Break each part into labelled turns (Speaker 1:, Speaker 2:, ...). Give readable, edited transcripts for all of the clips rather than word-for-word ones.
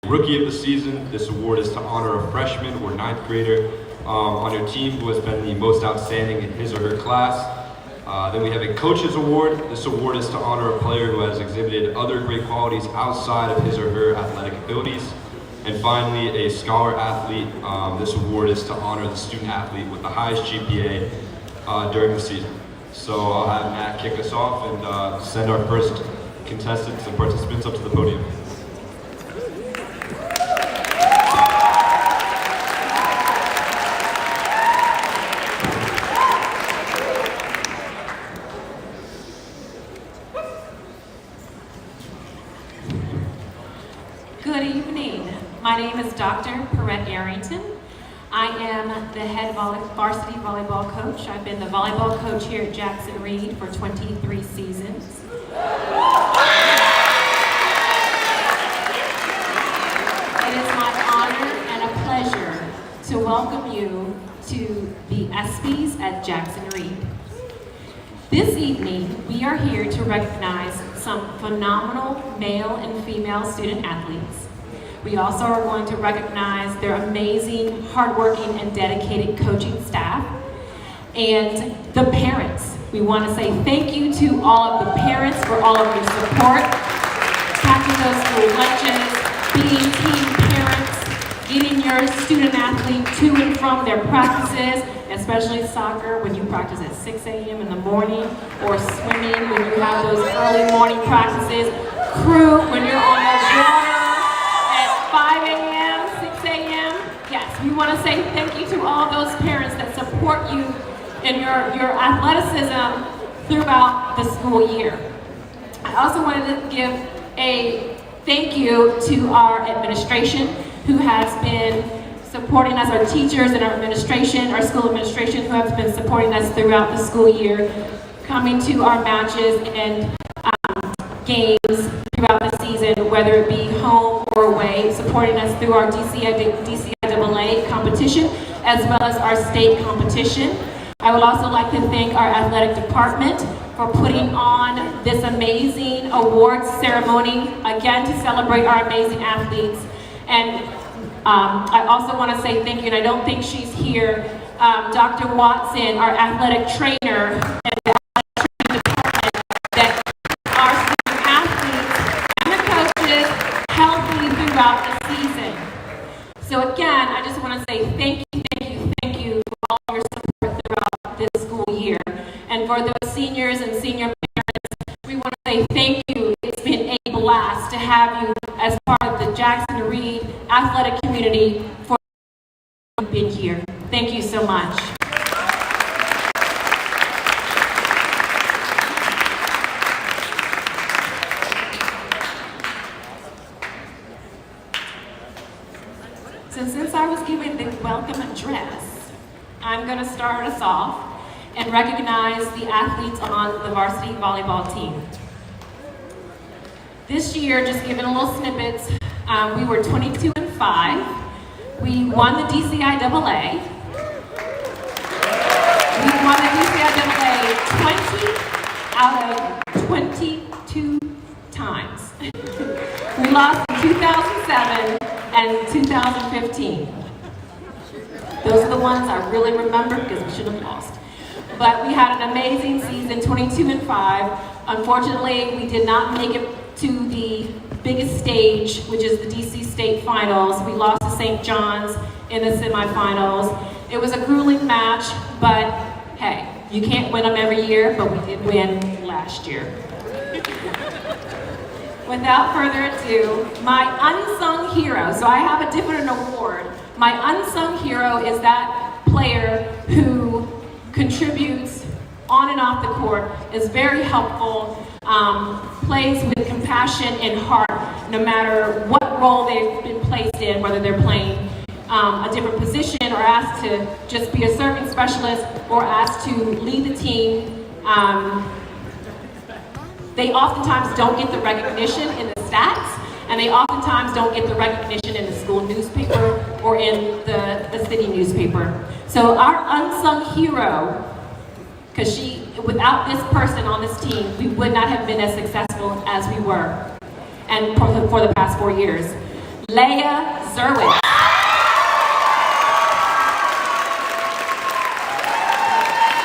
Speaker 1: Rookie of the season, this award is to honor a freshman or ninth grader on your team who has been the most outstanding in his or her class. Then we have a coach's award. This award is to honor a player who has exhibited other great qualities outside of his or her athletic abilities. And finally, a scholar athlete. This award is to honor the student athlete with the highest GPA during the season. So I'll have Matt kick us off and send our first contestants and participants up to the podium.
Speaker 2: Good evening. My name is Dr. Perrette Arrington. I am the head varsity volleyball coach. I've been the volleyball coach here at Jackson Reed for 23 seasons. It is my honor and a pleasure to welcome you to the ESPYs at Jackson Reed. This evening, we are here to recognize some phenomenal male and female student athletes. We also are going to recognize their amazing, hardworking, and dedicated coaching staff. And the parents. We want to say thank you to all of the parents for all of your support, packing those school lunches, being team parents, getting your student athlete to and from their practices, especially soccer when you practice at 6 a.m. in the morning, or swimming when you have those early morning practices, crew when you're on the water at 5 a.m., 6 a.m. Yes, we want to say thank you to all those parents that support you in your athleticism throughout the school year. I also wanted to give a thank you to our administration who has been supporting us, our teachers and our administration, our school administration who have been supporting us throughout the school year, coming to our matches and games throughout the season, whether it be home or away, supporting us through our DCIAA competition as well as our state competition. I would also like to thank our athletic department for putting on this amazing awards ceremony, again to celebrate our amazing athletes. And I also want to say thank you, and I don't think she's here, Dr. Watson, our athletic trainer, and the athletic training department that keep our student athletes and the coaches healthy throughout the season. So again, I just want to say thank you for all of your support throughout this school year. And for those seniors and senior parents, we want to say thank you. It's been a blast to have you as part of the Jackson Reed athletic community for being here. Thank you so much. So since I was given the welcome address, I'm going to start us off and recognize the athletes on the varsity volleyball team. This year, just giving a little snippets, we were 22-5. We won the DCIAA. We won the DCIAA 20 out of 22 times. We lost in 2007 and 2015. Those are the ones I really remember because we should have lost. But we had an amazing season, 22-5. Unfortunately, we did not make it to the biggest stage, which is the DC State Finals. We lost to St. John's in the semifinals. It was a grueling match, but hey, you can't win them every year, but we did win last year. Without further ado, my unsung hero. So I have a different award. My unsung hero is that player who contributes on and off the court, is very helpful, plays with compassion and heart, no matter what role they've been placed in, whether they're playing a different position or asked to just be a serving specialist or asked to lead the team. They oftentimes don't get the recognition in the stats, and they oftentimes don't get the recognition in the school newspaper or in the city newspaper. So our unsung hero, because without this person on this team, we would not have been as successful as we were, and for the past 4 years. Leah Zerwitz.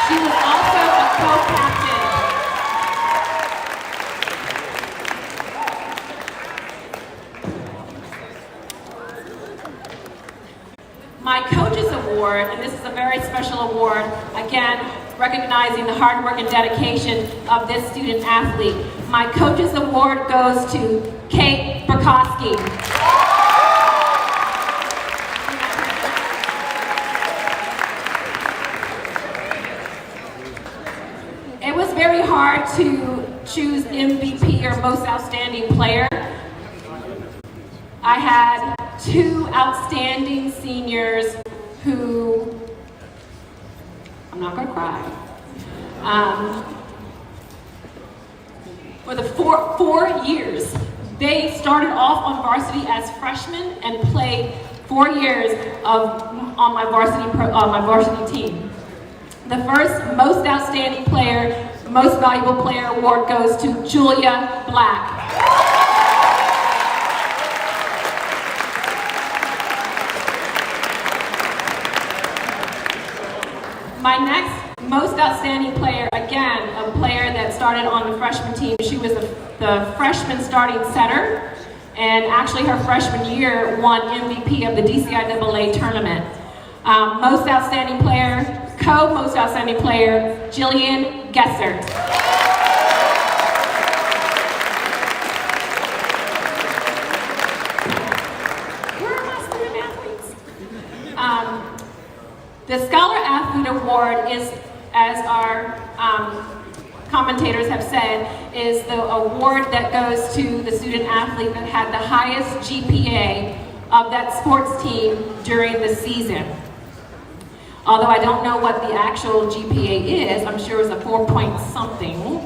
Speaker 2: She was also a co-captain. My Coaches Award, and this is a very special award, again, recognizing the hard work and dedication of this student athlete. My Coaches Award goes to Kate Burkowski. It was very hard to choose MVP or Most Outstanding Player. I had two outstanding seniors who, I'm not going to cry, for the four years. They started off on varsity as freshmen and played 4 years on my varsity team. The first Most Outstanding Player, Most Valuable Player award goes to Julia Black. My next Most Outstanding Player, again, a player that started on the freshman team. She was the freshman starting setter, and actually her freshman year won MVP of the DCIAA tournament. Most Outstanding Player, co-Most Outstanding Player, Jillian Gessert. Where are my student athletes? The Scholar Athlete Award is, as our commentators have said, is the award that goes to the student athlete that had the highest GPA of that sports team during the season. Although I don't know what the actual GPA is, I'm sure it's a 4 point something.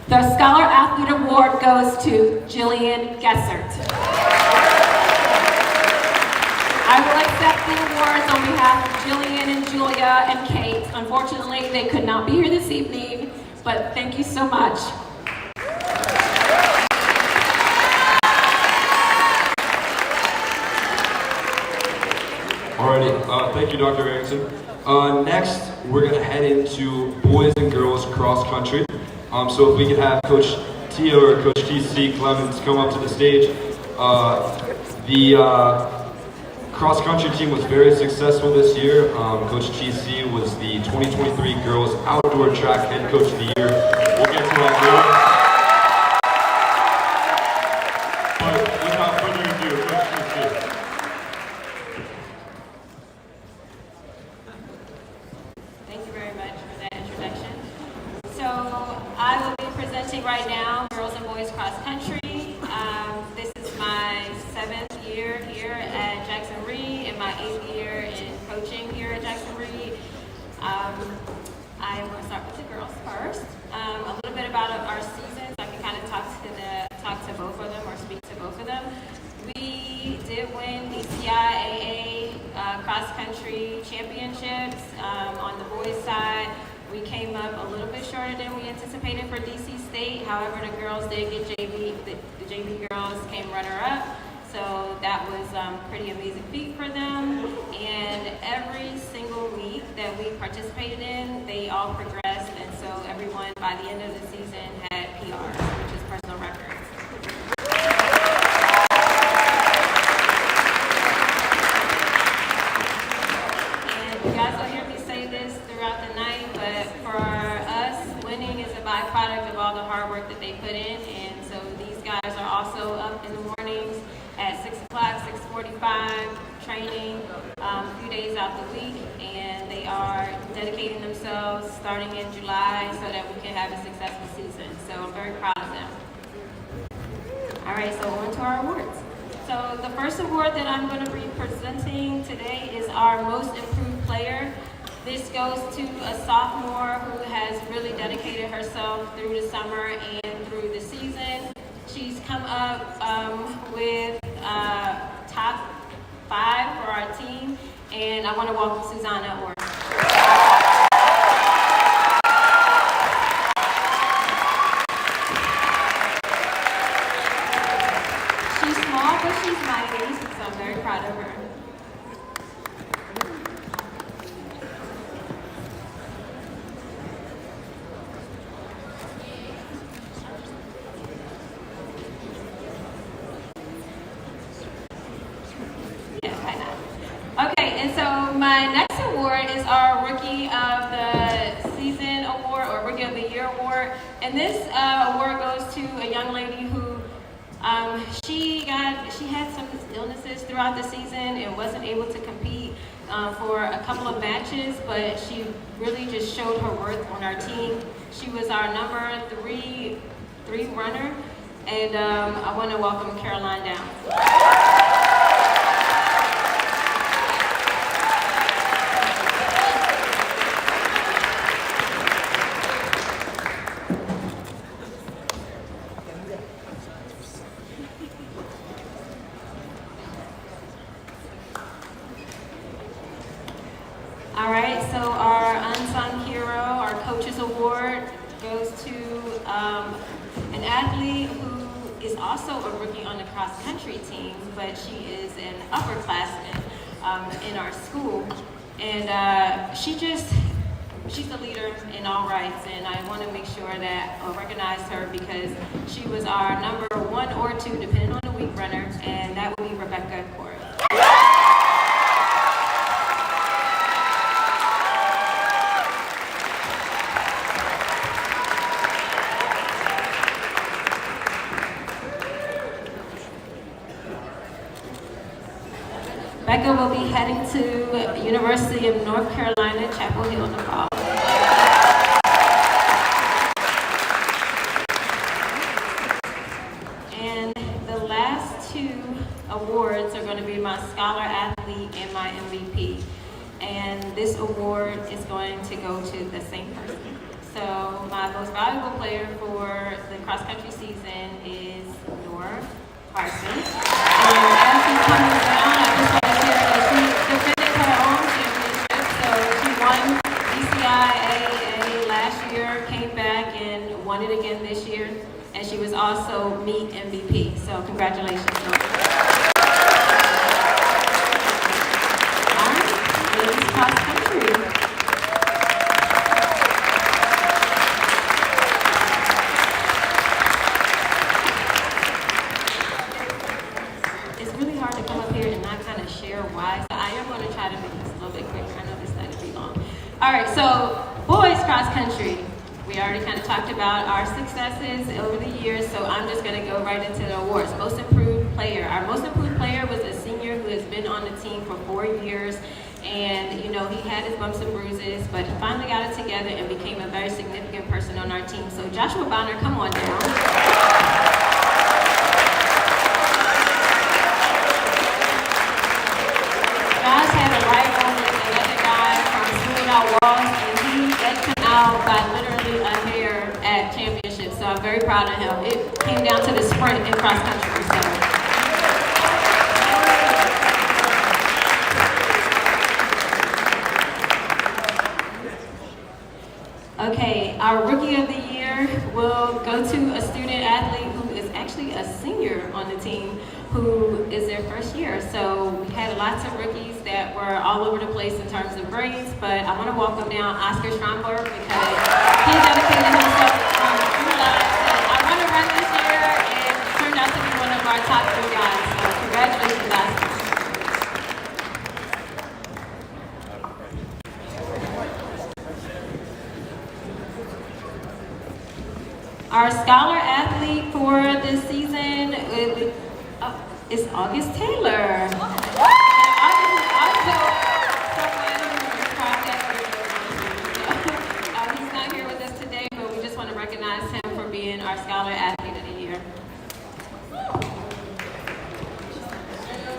Speaker 2: The Scholar Athlete Award goes to Jillian Gessert. I will accept the awards on behalf of Jillian and Julia and Kate. Unfortunately, they could not be here this evening, but thank you so much.
Speaker 1: Alrighty, thank you, Dr. Erickson. Next, we're going to head into boys and girls cross country. So if we could have Coach Tia or Coach TC Clemens come up to the stage. The cross country team was very successful this year. Coach TC was the 2023 Girls Outdoor Track Head Coach of the Year. We'll get to that later. But without further ado, Coach TC.
Speaker 3: Thank you very much for that introduction. So I will be presenting right now girls and boys cross country. This is my 7th year here at Jackson Reed and my 8th year in coaching here at Jackson Reed. I will start with the girls first. A little bit about our season, so I can kind of talk to both of them or speak to both of them. We did win the CIAA cross country championships. On the boys side, we came up a little bit shorter than we anticipated for DC State. However, the girls did get JV. The JV girls came runner-up, so that was a pretty amazing feat for them. And every single meet that we participated in, they all progressed, and so everyone by the end of the season had PRs, which is personal records. You guys will hear me say this throughout the night, but for us, winning is a byproduct of all the hard work that they put in, and so these guys are also up in the mornings at 6 o'clock, 6:45, training a few days out the week, and they are dedicating themselves starting in July so that we can have a successful season. So I'm very proud of them. All right, so on to our awards. So the first award that I'm going to be presenting today is our Most Improved Player. This goes to a sophomore who has really dedicated herself through the summer and through the season. She's come up with top 5 for our team, and I want to welcome Susanna Orr. She's small, but she's mighty, my next award is our Rookie of the Season Award or Rookie of the Year Award. And this award goes to a young lady who she had some illnesses throughout the season and wasn't able to compete for a couple of matches, but she really just showed her worth on our team. She was our number three runner, and I want to welcome Caroline down. All right, so our unsung hero, our coach's award, goes to an athlete who is also a rookie on the cross-country team, but she is an upperclassman in our school. And she's a leader in all rights, and I want to make sure that I recognize her because she was our number 1 or 2, depending on the week, runner, and that would be Rebecca Corey. Becca will be heading to University of North Carolina, Chapel Hill in the fall. And the last 2 awards are going to be my Scholar Athlete and my MVP. And this award is going to go to the same person. So my most valuable player for the cross-country season is Nora Carson. And as she's coming down, I just want to share that she defended her own championship. So she won ESPY last year, came back and won it again this year. And she was also meet MVP. So congratulations, Nora. All right, ladies cross-country. Why? So I am going to try to make this a little bit quicker. I know this is going to be long. All right, so boys cross country. We already kind of talked about our successes over the years, so I'm just going to go right into the awards. Most improved player. Our most improved player was a senior who has been on the team for 4 years. And, you know, he had his bumps and bruises, but he finally got it together and became a very significant person on our team. So Joshua Bonner, come on down. Josh had a rival with another guy from Swinging Out Walls, and he edged him out by literally a hair at championships. So I'm very proud of him. It came down to the sprint in cross country. Okay, our Rookie of the Year will go to a student athlete who is actually a senior on the team, who is their first year. So we had lots of rookies that were all over the place in terms of grades, but I want to welcome now Oscar Schomburg because he dedicated himself through life. I want to run this year, and it turned out to be one of our top 3 guys. So congratulations, Oscar. Our scholar athlete for this season is August Taylor. August is also someone who is he's not here with us today, but we just want to recognize him for being our Scholar Athlete of the Year.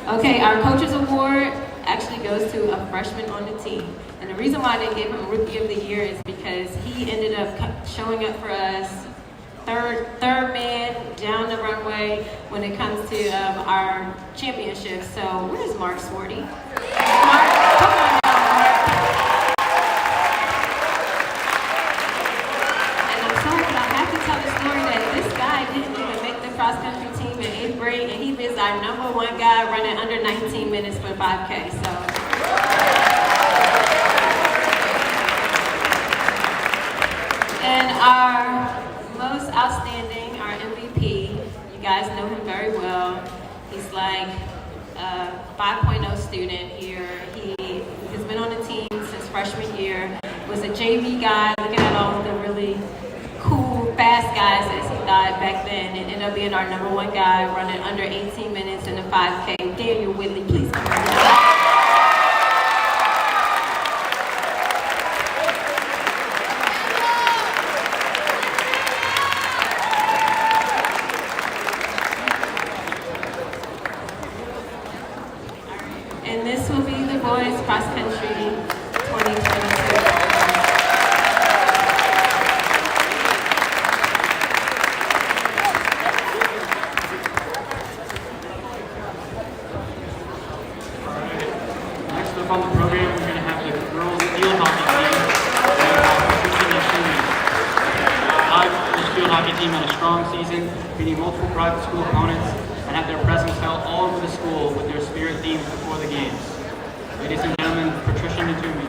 Speaker 3: Okay, our Coaches Award actually goes to a freshman on the team. And the reason why they gave him Rookie of the Year is because he ended up showing up for us third man down the runway when it comes to our championship. So where's Mark Swarty? Mark, come on down, Mark. And I'm sorry, but I have to tell the story that this guy didn't even make the cross-country team in 8th grade, and he is our number 1 guy running under 19 minutes for 5K. So. And our most outstanding, our MVP, you guys know him very well. He's like a 5.0 student was a JV guy, looking at all of the really cool, fast guys as he thought back then, and ended up being our #1 guy, running under 18 minutes in the 5K. Daniel Whitley, please come on. And this will be the boys cross country 2022.
Speaker 4: Next up on the program, we're going to have the girls field hockey team. The field hockey team had a strong season, beating multiple private school opponents, and had their presence felt all over the school with their spirit themes before the games. Ladies and gentlemen, Patricia Natumi.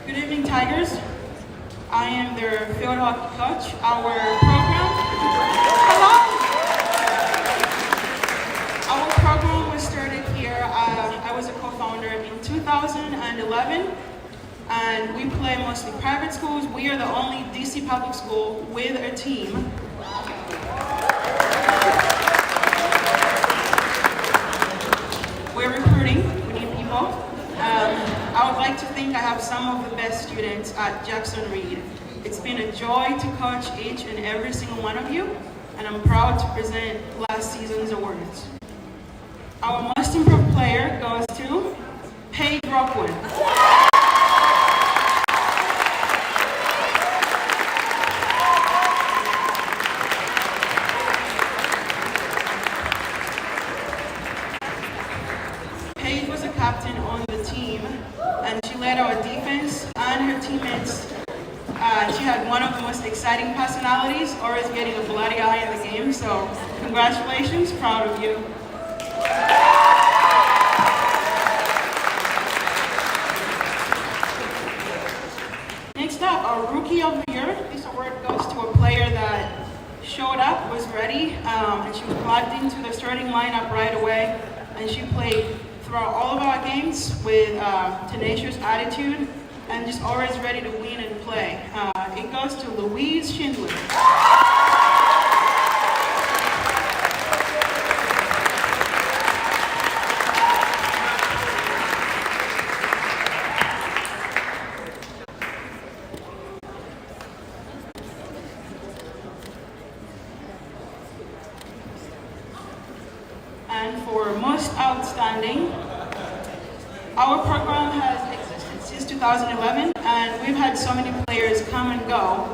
Speaker 5: Good evening, Tigers. I am their field hockey coach. Our program, our program was started here. I was a co-founder in 2011, and we play mostly private schools. We are the only DC public school with a team. We're recruiting. We need people. I would like to think I have some of the best students at Jackson Reed. It's been a joy to coach each and every single one of you, and I'm proud to present last season's awards. Our most improved player goes to Paige Rockwood. Paige was a captain on the team, and she led our defense and her teammates. She had one of the most exciting personalities, always getting a bloody eye in the game, so congratulations, proud of you. Next up, our Rookie of the Year. This award goes to a player that showed up, was ready, and she was plugged into the starting lineup right away, and she played throughout all of our games with tenacious attitude and just always ready to win and play. It goes to Louise Schindler. And for most outstanding, our program has existed since 2011, and we've had so many players come and go.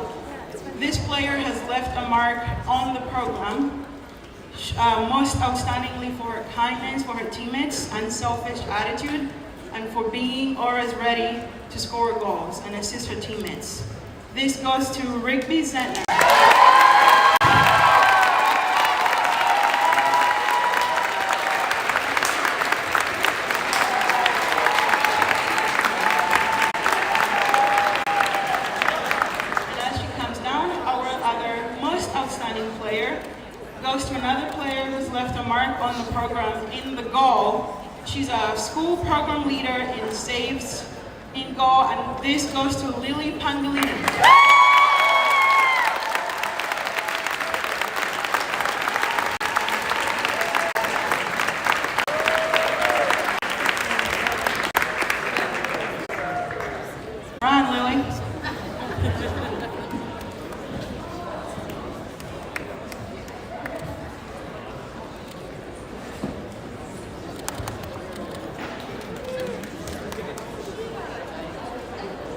Speaker 5: This player has left a mark on the program, most outstandingly for her kindness for her teammates, unselfish attitude, and for being always ready to score goals and assist her teammates. This goes to Rigby Zentner. Goes to another player who's left a mark on the program in the goal. She's a school program leader in saves in goal, and this goes to Lily Pangolini. Run, Lily.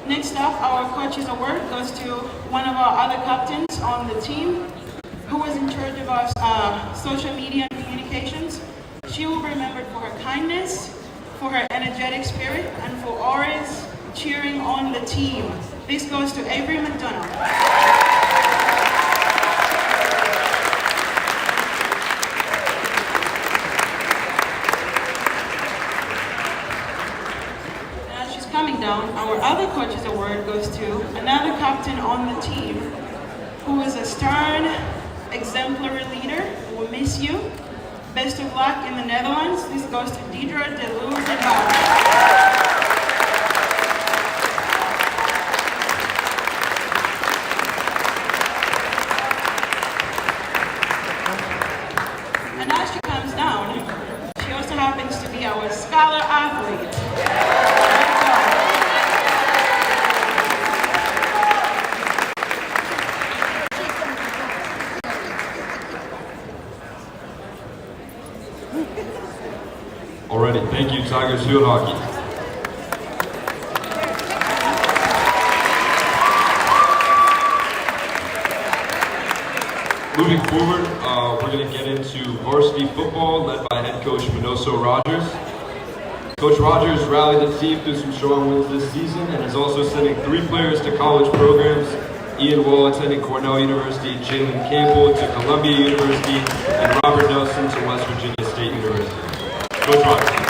Speaker 5: Next up, our coach's award goes to one of our other captains on the team who was in charge of our social media and communications. She will be remembered for her kindness, for her energetic spirit, and for always cheering on the team. This goes to Avery McDonald. Now she's coming down. our other coaches award goes to another captain on the team who is a stern, exemplary leader. We'll miss you. Best of luck in the Netherlands. This goes to Deidre de Luz de Val. And as she comes down, she also happens to be our scholar athlete.
Speaker 1: Alrighty, thank you, Tigers Field Hockey. Moving forward, we're going to get into varsity football led by head coach Minoso Rogers. Coach Rogers rallied the team through some strong wins this season and is also sending 3 players to college programs. Ian Wall attending Cornell University, Jalen Campbell to Columbia University, and Robert Nelson to West Virginia State University. Coach Rogers.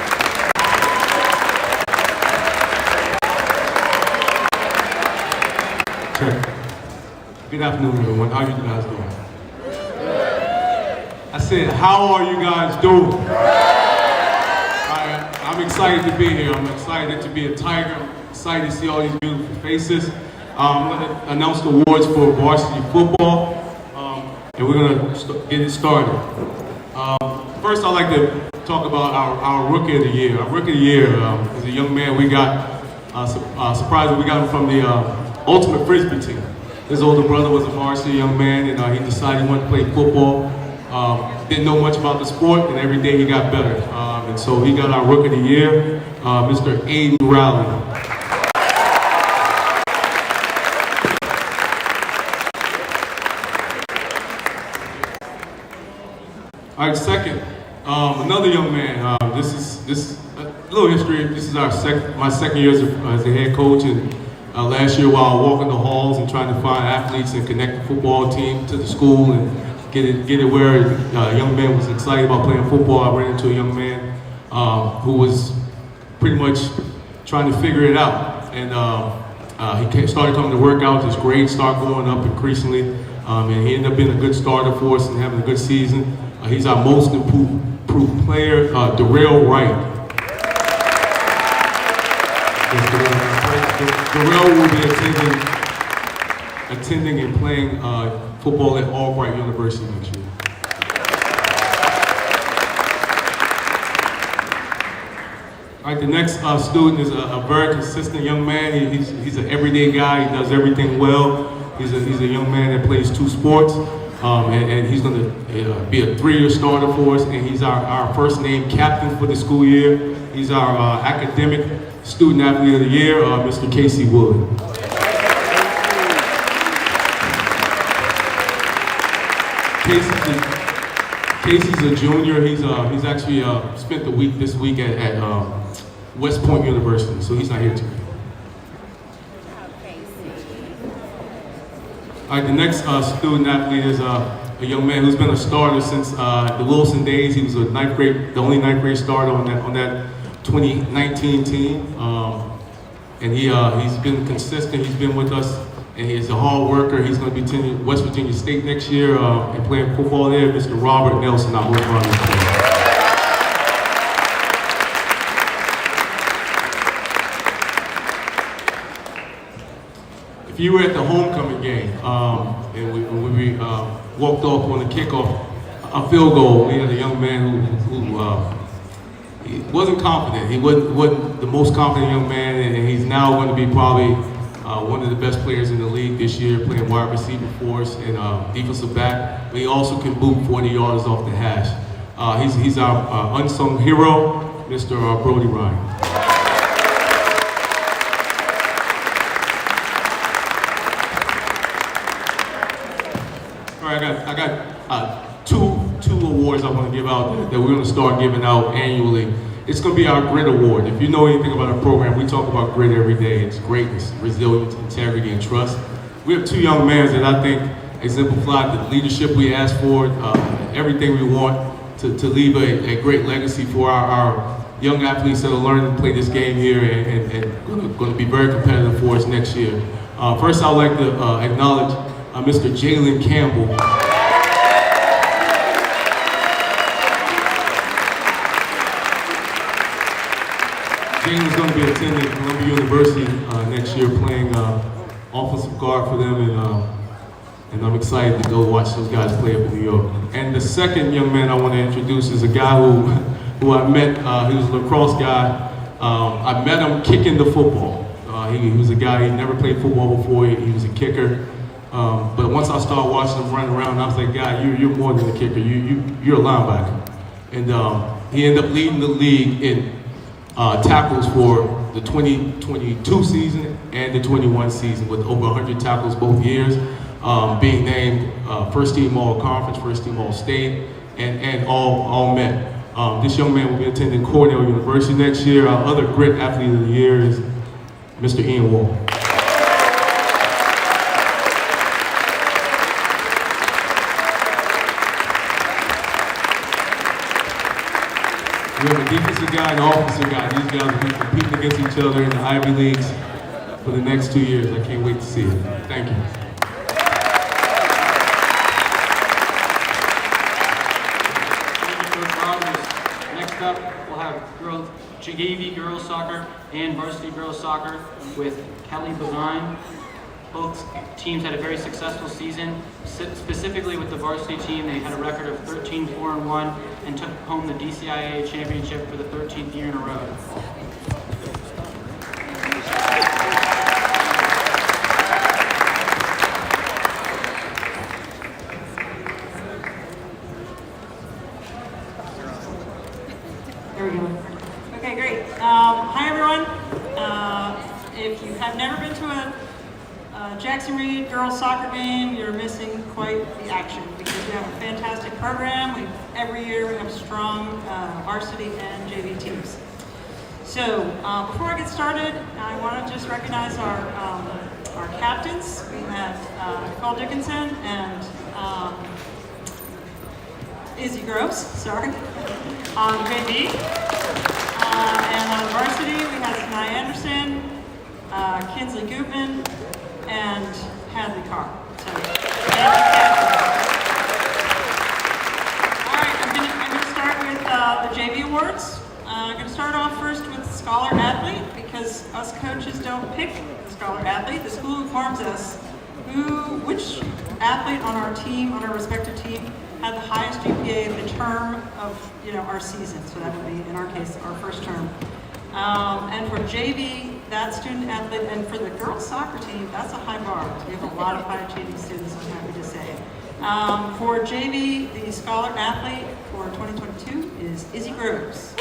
Speaker 6: Good afternoon, everyone. How are you guys doing? I said, how are you guys doing? I'm excited to be here. I'm excited to be a Tiger. I'm excited to see all these beautiful faces. I'm going to announce the awards for varsity football, and we're going to get it started. First, I'd like to talk about our Rookie of the Year. Our Rookie of the Year is a young man we got, surprisingly, we got him from the Ultimate Frisbee team. His older brother was a varsity young man, and he decided he wanted to play football. Didn't know much about the sport, and every day he got better. And so he got our Rookie of the Year, Mr. Aiden Rowley. All right, second, another young man. This is a little history. This is my second year as a head coach, and last year while walking the halls and trying to find athletes and connect the football team to the school and get it where a young man was excited about playing football, I ran into a young man who was pretty much trying to figure it out, and he started coming to workouts. His grades started going up increasingly, and he ended up being a good starter for us and having a good season. He's our most improved player, Darrell Wright. Darrell will be attending and playing football at Albright University next year. All right, the next student is a very consistent young man. He's an everyday guy. He does everything well. He's a young man that plays 2 sports. And he's going to be a 3-year starter for us, and he's our first name captain for the school year. He's our academic student athlete of the year, Mr. Casey Wood. Casey's a junior. He's actually spent the week this week at West Point University, so he's not here today. All right, the next student athlete is a young man who's been a starter since the Wilson days. He was the only ninth grade starter on that 2019 team, and he's been consistent. He's been with us, and he's a hard worker. He's going to be attending West Virginia State next year and playing football there. Mr. Robert Nelson, our work on this team. If you were at the homecoming game, and we walked off on the kickoff, a field goal, we had a young man who he wasn't confident. He wasn't the most confident young man, and he's now going to be probably one of the best players in the league this year, playing wide receiver for us and defensive back. But he also can boot 40 yards off the hash. He's our unsung hero, Mr. Brody Ryan. All right, I got two awards I want to give out that we're going to start giving out annually. It's going to be our Grit Award. If you know anything about our program, we talk about grit every day. It's greatness, resilience, integrity, and trust. We have 2 young men that I think exemplify the leadership we ask for, everything we want to leave a great legacy for our young athletes that are learning to play this game here and going to be very competitive for us next year. First, I'd like to acknowledge Mr. Jalen Campbell. Jalen's going to be attending Columbia University next year, playing offensive guard for them, and I'm excited to go watch those guys play up in New York. And the second young man I want to introduce is a guy who I met. He was a lacrosse guy. I met him kicking the football. He was a guy, he never played football before. He was a kicker. But once I started watching him run around, I was like, "God, you're more than a kicker. You're a linebacker." And he ended up leading the league in tackles for the 2022 season and the 21 season with over 100 tackles both years, being named first team all conference, first team all state, and all met. This young man will be attending Cornell University next year. Our other great athlete of the year is Mr. Ian Wall. We have a defensive guy and an offensive guy. These guys will be competing against each other in the Ivy Leagues for the next 2 years. I can't wait to see it. Thank you.
Speaker 4: Next up, we'll have JV girls soccer and varsity girls soccer with Kelly Bovine. Both teams had a very successful season. Specifically with the varsity team, they had a record of 13-4-1 and took home the DCIA championship for the 13th year in a row.
Speaker 5: There we go. Okay, great. Hi, everyone. If you have never been to a Jackson Reed girls soccer game, you're missing quite the action because we have a fantastic program. Every year we have strong varsity and JV teams. So before I get started, I want to just recognize our captains. We have Nicole Dickinson and Izzy Gross, sorry, on JV. And on varsity, we have Sanaya Anderson, Kinsley Gutman, and Hadley Carr. So, all right, I'm going to start with the JV awards. I'm going to start off first with Scholar Athlete because us coaches don't pick the Scholar Athlete. The school informs us which athlete on our team, on our respective team, had the highest GPA of the term of our season. So that would be, in our case, our first term. And for JV, that's student athlete, and for the girls soccer team, that's a high bar. We have a lot of high achieving students, I'm happy to say. For JV, the Scholar Athlete for 2022 is Izzy Groves.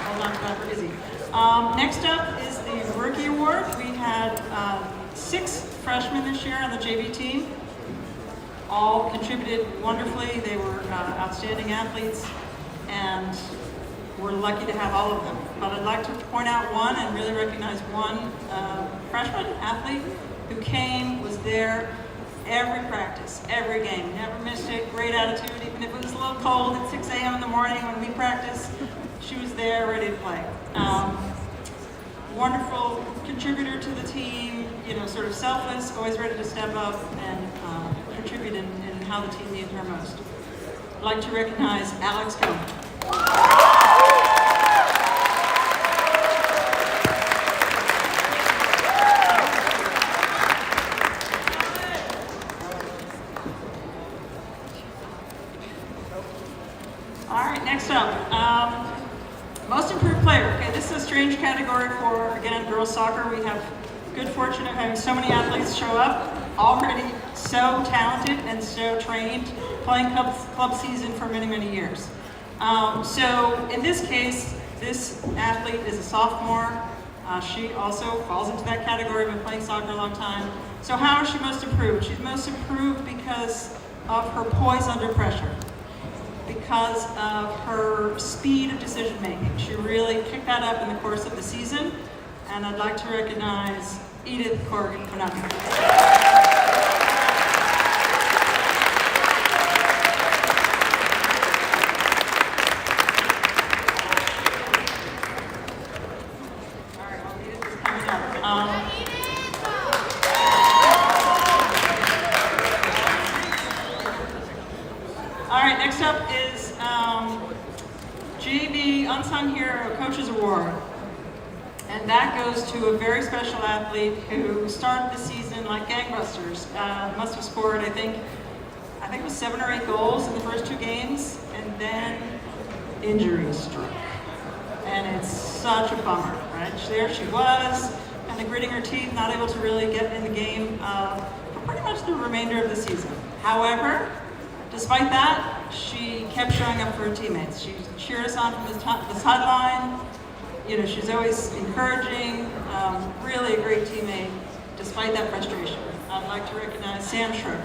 Speaker 5: Hold on to that for Izzy. Next up is the Rookie Award. We had 6 freshmen this year on the JV team. All contributed wonderfully. They were outstanding athletes, and we're lucky to have all of them. But I'd like to point out one and really recognize one freshman athlete who was there every practice, every game, never missed it, great attitude, even if it was a little cold at 6 a.m. in the morning when we practiced, she was there ready to play. Wonderful contributor to the team, sort of selfless, always ready to step up and contribute in how the team needed her most. I'd like to recognize Alex Cohen. All right, next up. Most improved player. Okay, this is a strange category for, again, girls soccer. We have good fortune of having so many athletes show up, already so talented and so trained, playing club season for many, many years. So in this case, this athlete is a sophomore. She also falls into that category, been playing soccer a long time. So how is she most improved? She's most improved because of her poise under pressure, because of her speed of decision making. She really kicked that up in the course of the season, and I'd like to recognize Edith Corrigan-Konami. JV Unsung Hero Coaches Award. And that goes to a very special athlete who started the season like gangbusters. Must have scored, I think it was 7 or 8 goals in the first 2 games, and then injuries struck. And it's such a bummer, right? There she was, kind of gritting her teeth, not able to really get in the game for pretty much the remainder of the season. However, despite that, she kept showing up for her teammates. She cheered us on from the sideline. You know, she's always encouraging, really a great teammate, despite that frustration. I'd like to recognize Sam Schroeder.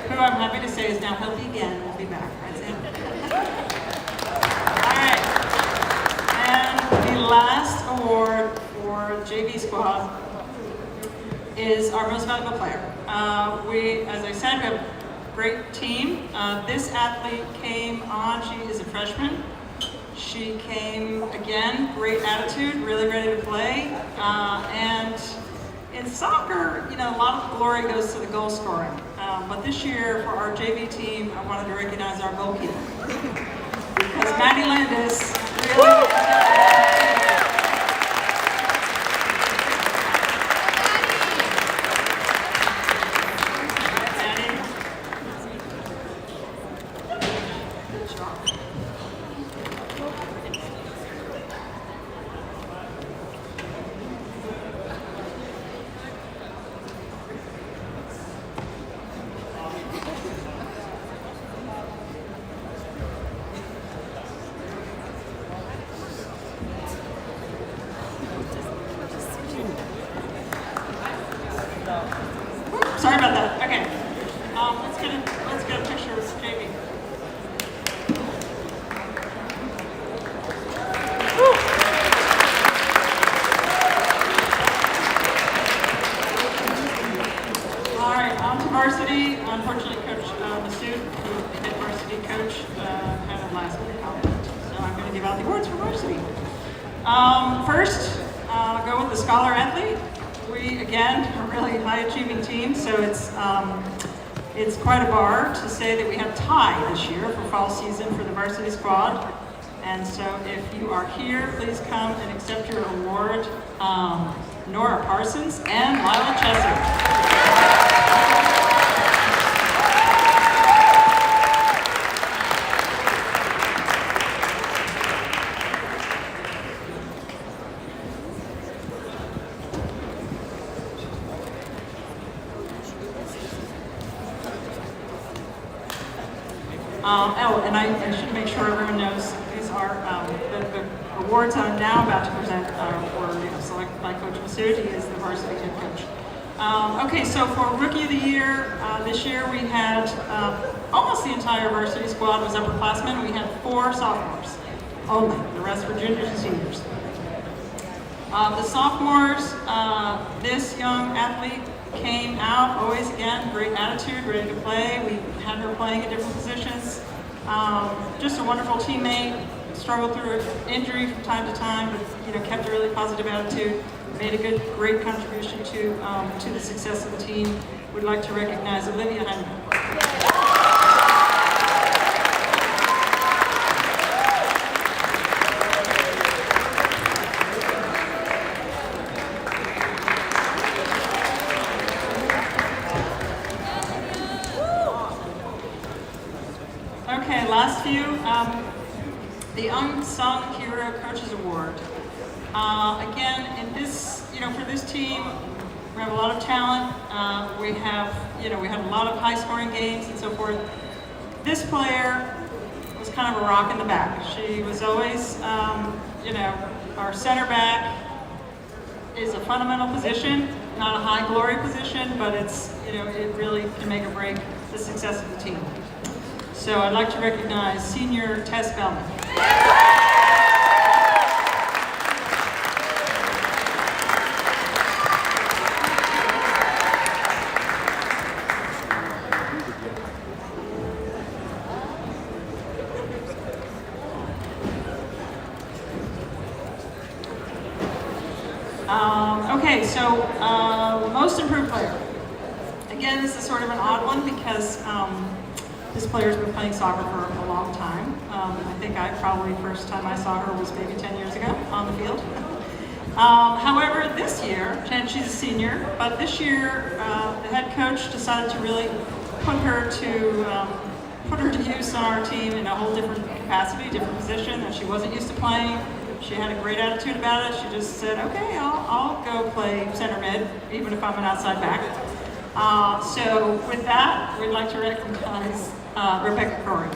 Speaker 5: Who I'm happy to say is now healthy again. We'll be back, right, Sam? All right. And the last award for JV squad is our most valuable player. As I said, we have a great team. This athlete came on, she is a freshman. She came, again, great attitude, really ready to play. And in soccer, you know, a lot of glory goes to the goal scoring. But this year, for our JV team, I wanted to recognize our goalkeeper. Because Maddie Landis really... Sorry about that. Okay. Let's get a picture of Jamie. All right, on to varsity. Unfortunately, Coach Masood, who head varsity coach, had a last minute comment. So I'm going to give out the awards for varsity. First, I'll go with the scholar athlete. We, again, are a really high-achieving team, so it's quite a bar to say that we have tie this year for fall season for the varsity squad. And so if you are here, please come and accept your award. Nora Parsons and Lila Chesser. And I should make sure everyone knows these are the awards I'm now about to present were selected by Coach Masood. He is the varsity head coach. Okay, so for Rookie of the Year, this year we had almost the entire varsity squad was upperclassmen. We had 4 sophomores only. The rest were juniors and seniors. The sophomores, this young athlete came out, always again, great attitude, ready to play. We had her playing at different positions. Just a wonderful teammate, struggled through injury from time to time, but kept a really positive attitude, made a great contribution to the success of the team. We'd like to recognize Olivia Hyman. Okay, last few. The Unsung Hero Coaches Award. Again, in this, for this team, we have a lot of talent. We have a lot of high-scoring games and so forth. This player was kind of a rock in the back. She was always, our center back is a fundamental position, not a high-glory position, but it's, it really can make or break the success of the team. So I'd like to recognize senior Tess Bellman. Okay, so most improved player. Again, this is sort of an odd one because this player's been playing soccer for a long time. I think first time I saw her was maybe 10 years ago on the field. However, this year, and she's a senior, but this year the head coach decided to really put her to use on our team in a whole different capacity, different position that she wasn't used to playing. She had a great attitude about it. She just said, okay, I'll go play center mid, even if I'm an outside back. So with that, we'd like to recognize Rebecca Corey.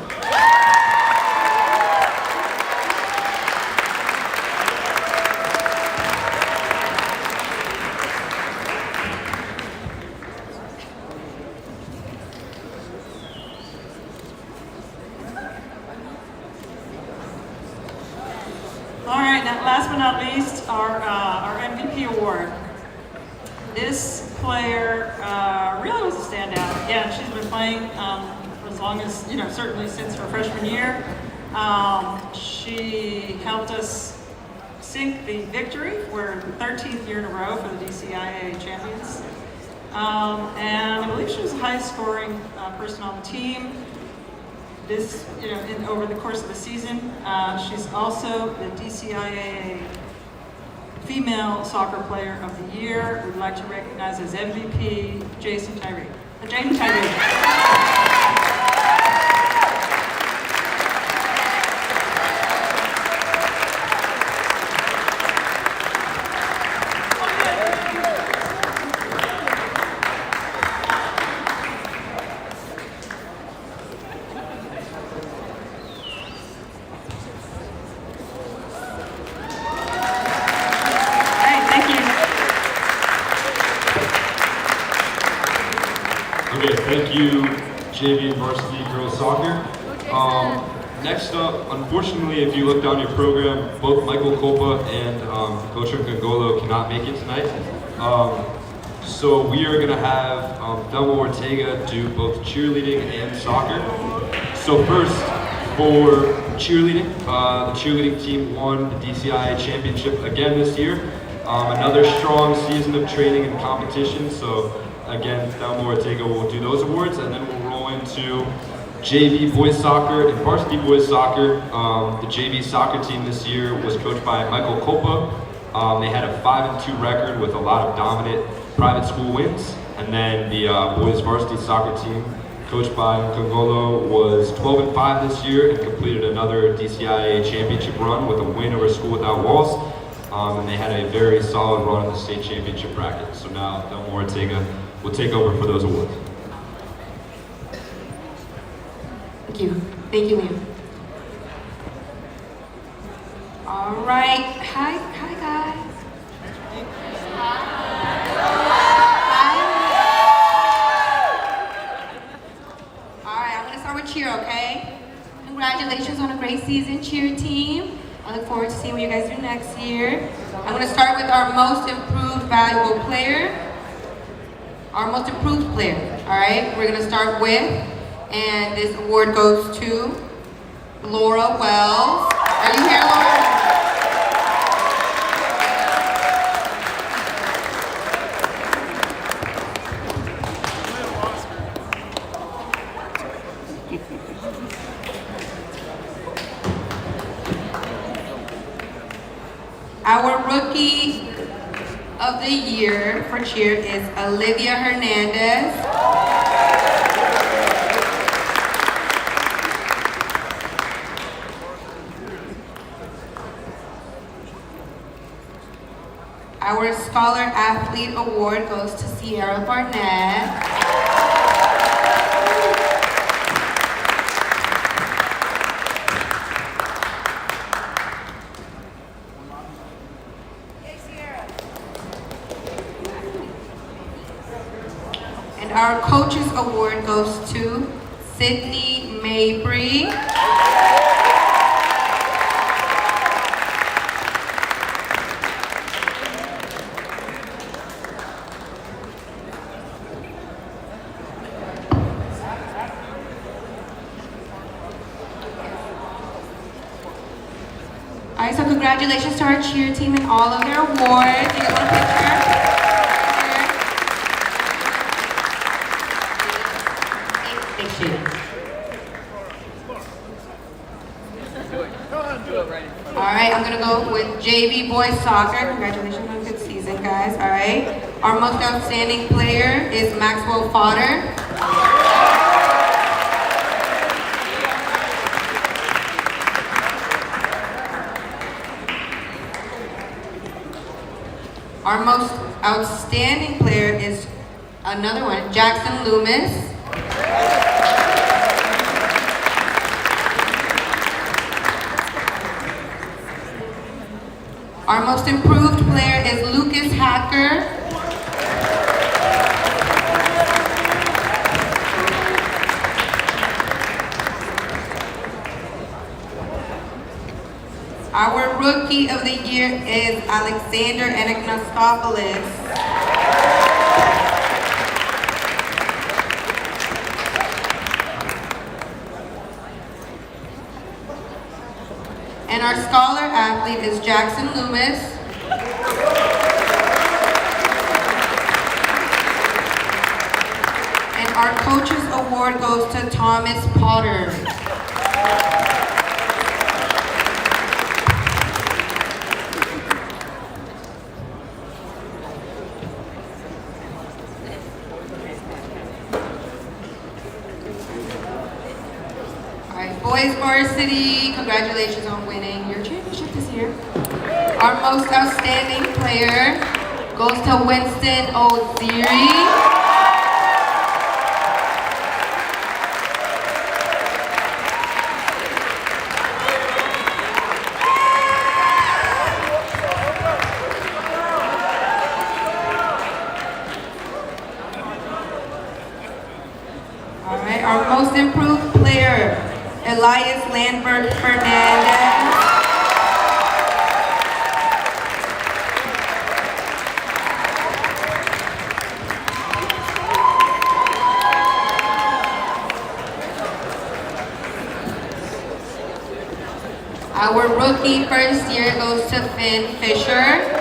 Speaker 5: All right, now last but not least, our MVP award. This player really was a standout. Again, she's been playing for as long as, certainly since her freshman year. She helped us sink the victory. We're the 13th year in a row for the DCIA champions. And I believe she was the highest scoring person on the team. This, over the course of the season. She's also the DCIA Female Soccer Player of the Year. We'd like to recognize as MVP Jaden Tyree.
Speaker 1: Okay, thank you, JV and Varsity Girls Soccer. Next up, unfortunately, if you look down your program, both Michael Copa and Coach Ngolo cannot make it tonight. So we are going to have Thelma Ortega do both cheerleading and soccer. So first, for cheerleading, the cheerleading team won the DCIA championship again this year. Another strong season of training and competition. So again, Thelma Ortega will do those awards, and then we'll roll into JV boys soccer and varsity boys soccer. The JV soccer team this year was coached by Michael Copa. They had a 5-2 record with a lot of dominant private school wins. And then the boys varsity soccer team, coached by Kongolo, was 12-5 this year and completed another DCIA championship run with a win over School Without Walls. And they had a very solid run in the state championship bracket. So now Thelma Ortega will take over for those awards.
Speaker 7: Thank you, Liam. All right, hi guys. All right, I'm gonna start with cheer, okay? Congratulations on a great season, cheer team. I look forward to seeing what you guys do next year. I'm gonna start with our most improved valuable player. Our most improved player, all right? We're gonna start with, and this award goes to Laura Wells. Are you here, Laura? Our rookie of the year for cheer is Olivia Hernandez. Our Scholar Athlete Award goes to Sierra Barnett. And our Coaches Award goes to Sydney Mabry. Alright, so congratulations to our cheer team and all of their awards. You guys want a picture? Big shake. All right, I'm gonna go with JV boys soccer. Congratulations on a good season, guys. All right. Our most outstanding player is Maxwell Fodder. Our most outstanding player is another one, Jackson Loomis. Our most improved player is Lucas Hacker. Our rookie of the year is Alexander Anagnosopoulos. And our scholar athlete is Jackson Loomis. And our coach's award goes to Thomas Potter. Boys varsity, congratulations on winning your championship this year. Our most outstanding player goes to Winston O'Leary. All right, our most improved player, Elias Landberg Fernandez. Our rookie first year goes to Finn Fisher.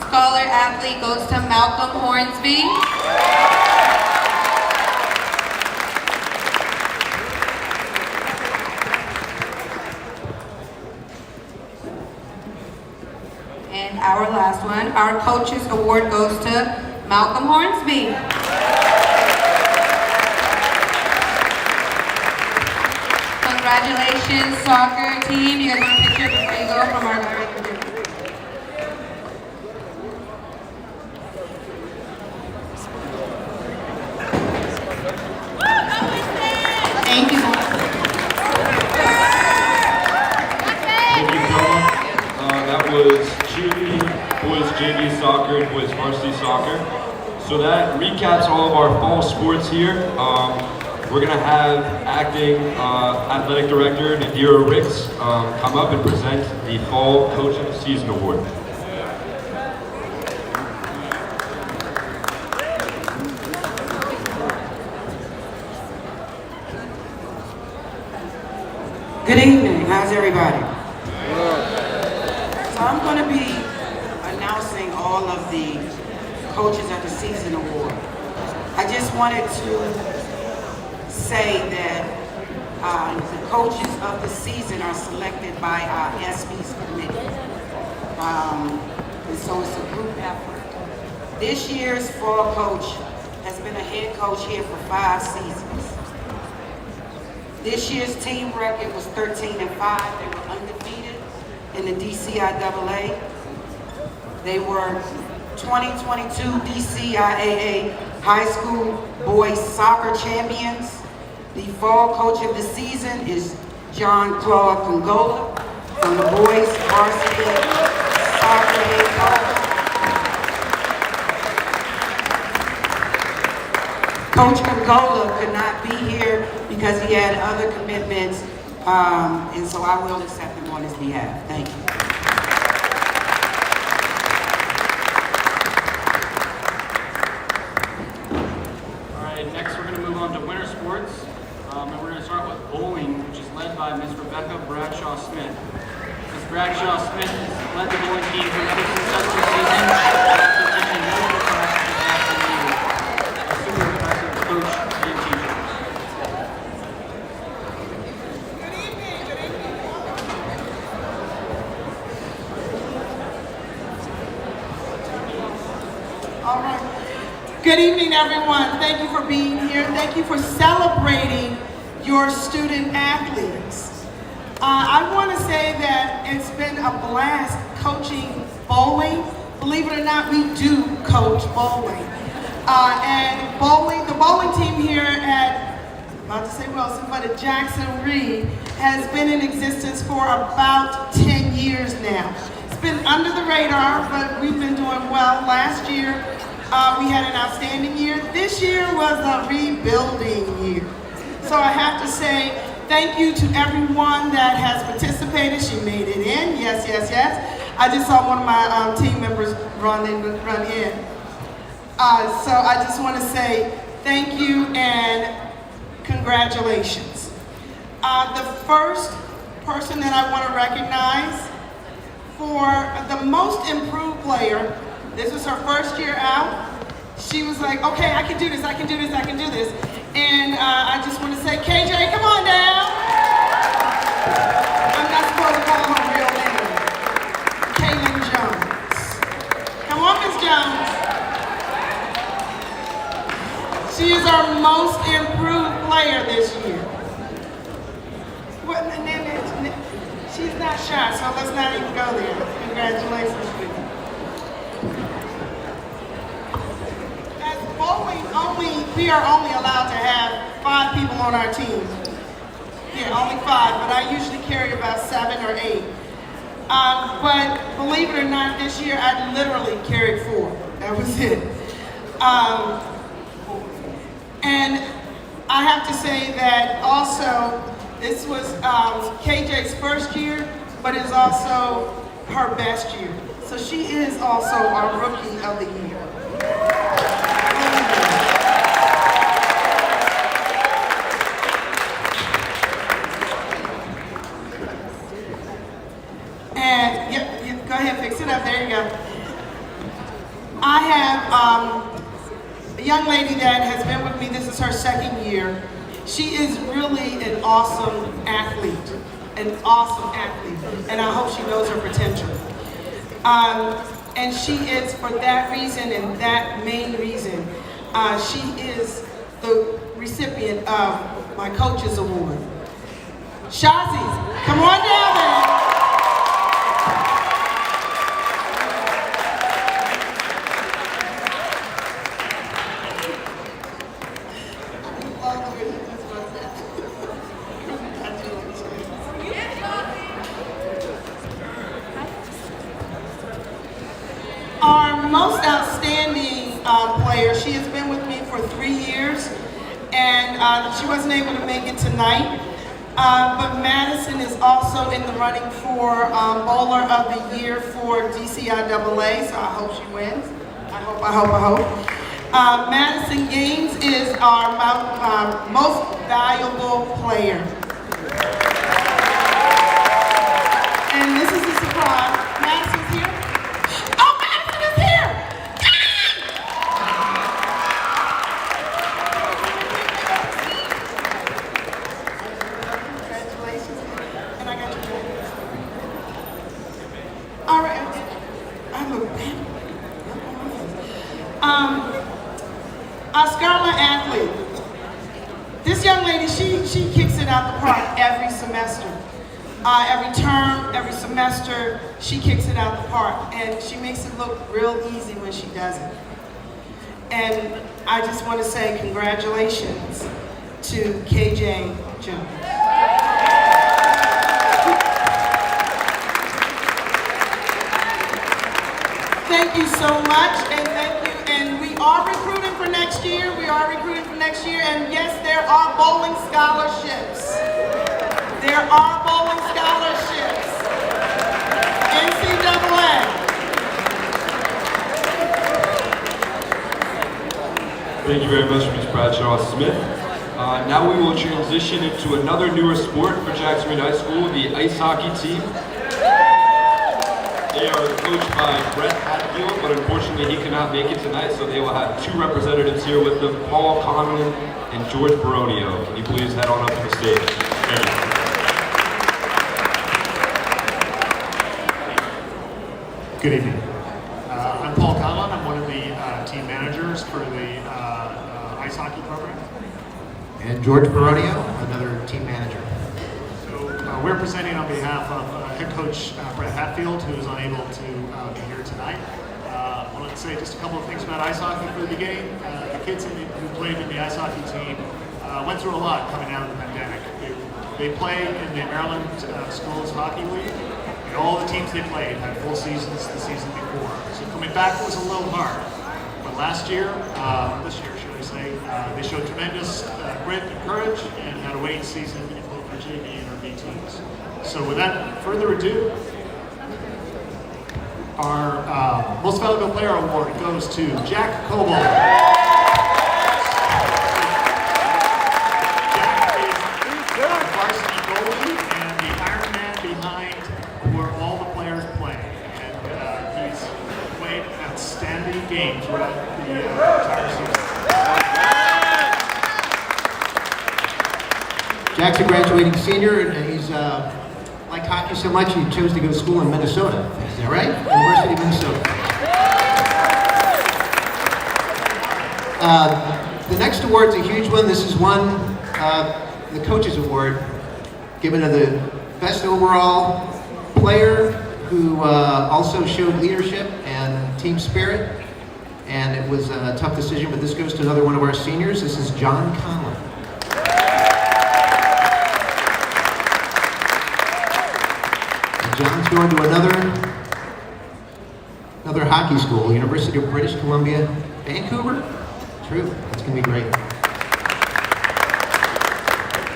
Speaker 7: Scholar athlete goes to Malcolm Hornsby. And our last one, our coach's award goes to Malcolm Hornsby. Congratulations, soccer team. You guys want a picture before you go from our director? Thank you so much.
Speaker 1: Thank you, Thelma. That was cheerleading, boys JV soccer, and boys varsity soccer. So that recaps all of our fall sports here. We're gonna have acting athletic director Nadira Ricks come up and present the Fall Coach of the Season Award.
Speaker 8: Good evening, how's everybody? So I'm going to be announcing all of the Coaches of the Season Award. I just wanted to say that the Coaches of the Season are selected by our ESPY's committee. And so it's a group effort. This year's fall coach has been a head coach here for 5 seasons. This year's team record was 13-5. They were undefeated in the DCIAA. They were 2022 DCIAA High School Boys Soccer Champions. The fall coach of the season is John Claude Congola from the Boys Varsity Soccer head coach. Coach Congola could not be here because he had other commitments, and so I will accept him on his behalf. Thank you.
Speaker 4: on to winter sports. And we're going to start with bowling, which is led by Ms. Rebecca Bradshaw Smith. Ms. Bradshaw Smith has led the bowling team for another successful season. Presenting multiple classes of Jackson League. A super impressive coach and teacher.
Speaker 5: All right. Good evening, everyone. Thank you for being here. Thank you for celebrating your student athletes. I want to say that it's been a blast coaching bowling. Believe it or not, we do coach bowling. And bowling, the bowling team here at, I'm about to say Wilson, but at Jackson Reed has been in existence for about 10 years now. It's been under the radar, but we've been doing well. Last year, we had an outstanding year. This year was a rebuilding year. So I have to say thank you to everyone that has participated. She made it in, yes, yes, yes. I just saw one of my team members run in. So I just want to say thank you and congratulations. The first person that I want to recognize for the most improved player, this was her first year out. She was like, okay, I can do this, I can do this, I can do this. And I just want to say, KJ, come on down. I'm not supposed to call her real name. Kaylin Jones. Come on, Miss Jones. She is our most improved player this year. What, she's not shy, so let's not even go there. Congratulations, sweetie. As bowling we are only allowed to have 5 people on our team. Yeah, only 5, but I usually carry about 7 or 8. But believe it or not, this year I literally carried 4. That was it. And I have to say that also, this was KJ's first year, but it's also her best year. So she is also our Rookie of the Year. And yep, go ahead, fix it up. There you go. I have a young lady that has been with me. This is her second year. She is really an awesome athlete, and I hope she knows her potential. And she is, for that reason and that main reason, she is the recipient of my Coaches Award. Shazi, come on down there. Our most outstanding player, she has been with me for 3 years, and she wasn't able to make it tonight. But Madison is also in the running for Bowler of the Year for DCIAA, so I hope she wins. I hope. Madison Gaines is our most valuable player. And this is a surprise. Madison's here. Oh, Madison is here! Congratulations. And I got your name. All right. I look bad. Scarlet athlete. This young lady, she kicks it out the park every semester. Every term, every semester, she kicks it out the park. And she makes it look real easy when she does it. And I just want to say congratulations to KJ Jones. Thank you so much, and thank you. And we are recruiting for next year. And yes, there are bowling scholarships. There are bowling scholarships. NCAA.
Speaker 1: Thank you very much, Ms. Bradshaw Smith. Now we will transition into another newer sport for Jackson Reed High School, the ice hockey team. They are coached by Brett Hatfield, but unfortunately he cannot make it tonight, so they will have two representatives here with them, Paul Conlon and George Baronio. Can you please head on up to the stage? Thank you.
Speaker 9: Good evening. I'm Paul Conlon. I'm one of the team managers for the ice hockey program.
Speaker 10: And George Baronio, another team manager.
Speaker 9: So we're presenting on behalf of head coach Brett Hatfield, who is unable to be here tonight. I want to say just a couple of things about ice hockey for the beginning. The kids who played in the ice hockey team went through a lot coming out of the pandemic. They played in the Maryland Schools Hockey League, and all the teams they played had full seasons the season before. So coming back was a little hard. But last year, this year should I say, they showed tremendous grit and courage and had a winning season in both the JV and our B teams. So without further ado, our Most Valuable Player Award goes to Jack Coble. Jack is our varsity goalie and the Iron Man behind where all the players play. And he's played an outstanding game throughout the entire season.
Speaker 10: Jack's a graduating senior, and he's liked hockey so much he chose to go to school in Minnesota. Is that right? University of Minnesota. The next award's a huge one. This is the Coaches Award, given to the best overall player who also showed leadership and team spirit. And it was a tough decision, but this goes to another one of our seniors. This is John Conlon. John's going to another hockey school, University of British Columbia, Vancouver. True, that's going to be great.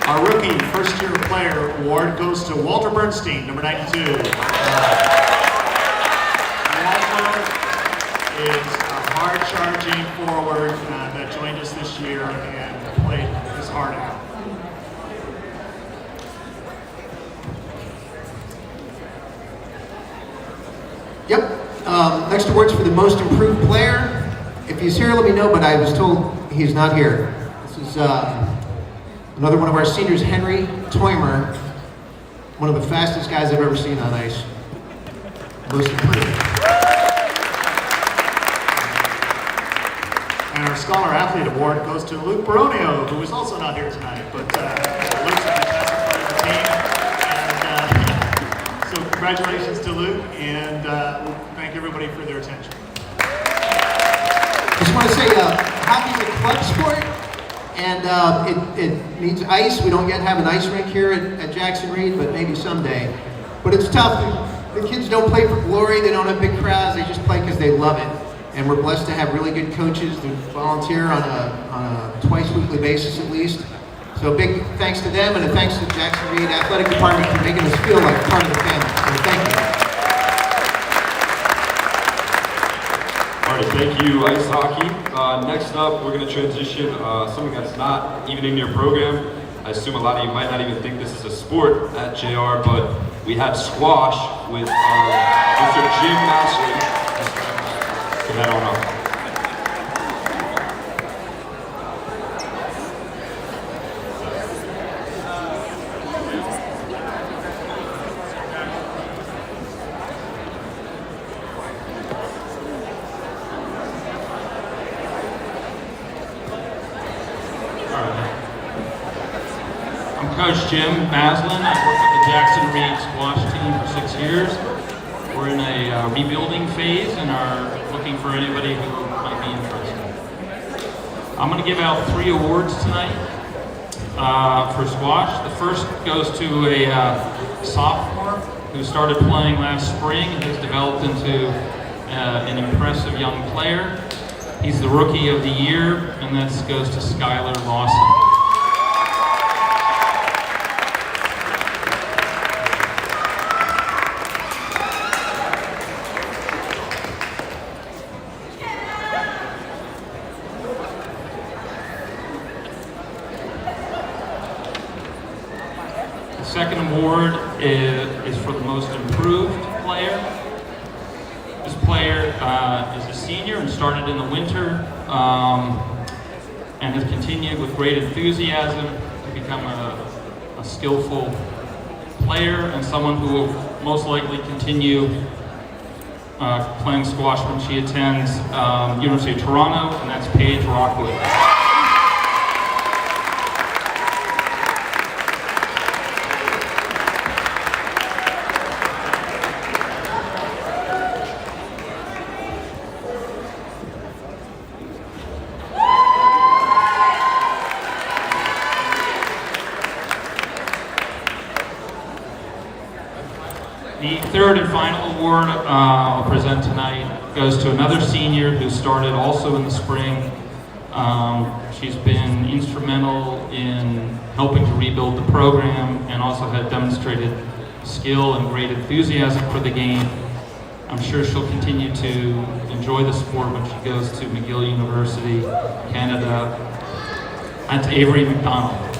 Speaker 9: Our rookie first-year player award goes to Walter Bernstein, number 92. Walter is a hard-charging forward that joined us this year and played his heart out.
Speaker 10: Yep. Next award's for the most improved player. If he's here, let me know, but I was told he's not here. This is another one of our seniors, Henry Toimer, one of the fastest guys I've ever seen on ice. Most improved.
Speaker 9: And our Scholar Athlete Award goes to Luke Baronio, who is also not here tonight, but Luke's a fantastic part of the team. And so congratulations to Luke, and thank everybody for their attention.
Speaker 10: I just want to say, hockey's a club sport, and it needs ice. We don't yet have an ice rink here at Jackson Reed, but maybe someday. But it's tough. The kids don't play for glory. They don't have big crowds. They just play because they love it. And we're blessed to have really good coaches that volunteer on a twice weekly basis at least. So big thanks to them, and a thanks to Jackson Reed Athletic Department for making us feel like part of the family. So thank you.
Speaker 1: All right, thank you, ice hockey. Next up, we're going to transition something that's not even in your program. I assume a lot of you might not even think this is a sport at JR, but we have squash with Mr. Jim Masley. So head on up.
Speaker 11: Coach Jim Maslin. I worked with the Jackson Reed squash team for 6 years. We're in a rebuilding phase and are looking for anybody who might be interested. I'm going to give out 3 awards tonight for squash. The first goes to a sophomore who started playing last spring and has developed into an impressive young player. He's the Rookie of the Year, and that goes to Skylar Lawson. The second award is for the most improved player. This player is a senior and started in the winter and has continued with great enthusiasm to become a skillful player and someone who will most likely continue playing squash when she attends University of Toronto, and that's Paige Rockwood. The third and final award I'll present tonight goes to another senior who started also in the spring. She's been instrumental in helping to rebuild the program and also had demonstrated skill and great enthusiasm for the game. I'm sure she'll continue to enjoy the sport when she goes to McGill University, Canada, and to Avery McDonald.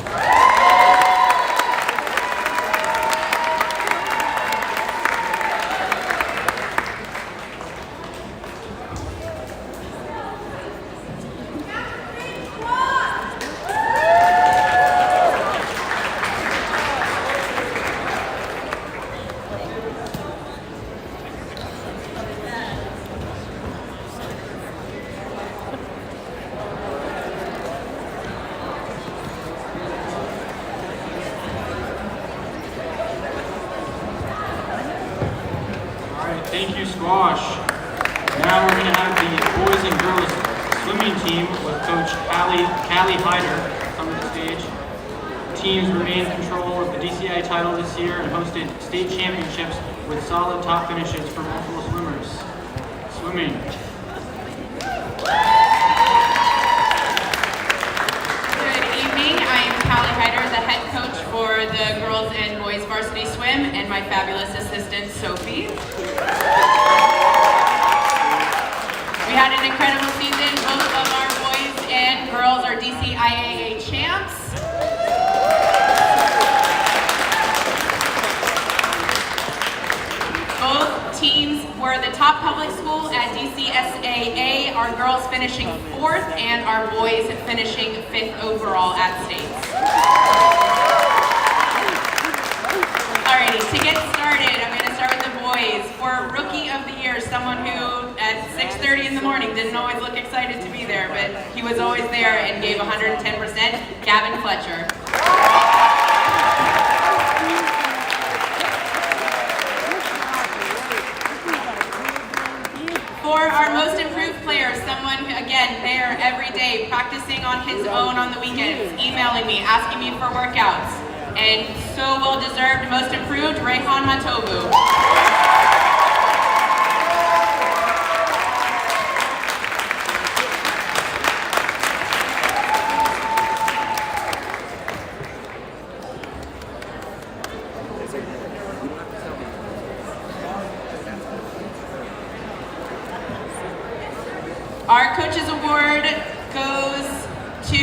Speaker 11: Thank you, squash. Now we're going to have the boys and girls swimming team with Coach Callie Hyder come to the stage. The teams remained in control of the DCI title this year and hosted state championships with solid top finishes for multiple swimmers. Swimming.
Speaker 12: Good evening. I am Callie Hyder, the head coach for the girls and boys varsity swim, and my fabulous assistant, Sophie. We had an incredible season. Both of our boys and girls are DCIAA champs. Both teams were the top public school at DCSAA, our girls finishing 4th and our boys finishing 5th overall at states. Alrighty, to get started, I'm going to start with the boys. For Rookie of the Year, someone who at 6:30 in the morning didn't always look excited to be there, but he was always there and gave 110%, Gavin Fletcher. For our most improved player, someone who, again, there every day, practicing on his own on the weekends, emailing me, asking me for workouts, and so well-deserved, most improved, Rayhan Matovu. Our Coaches Award goes to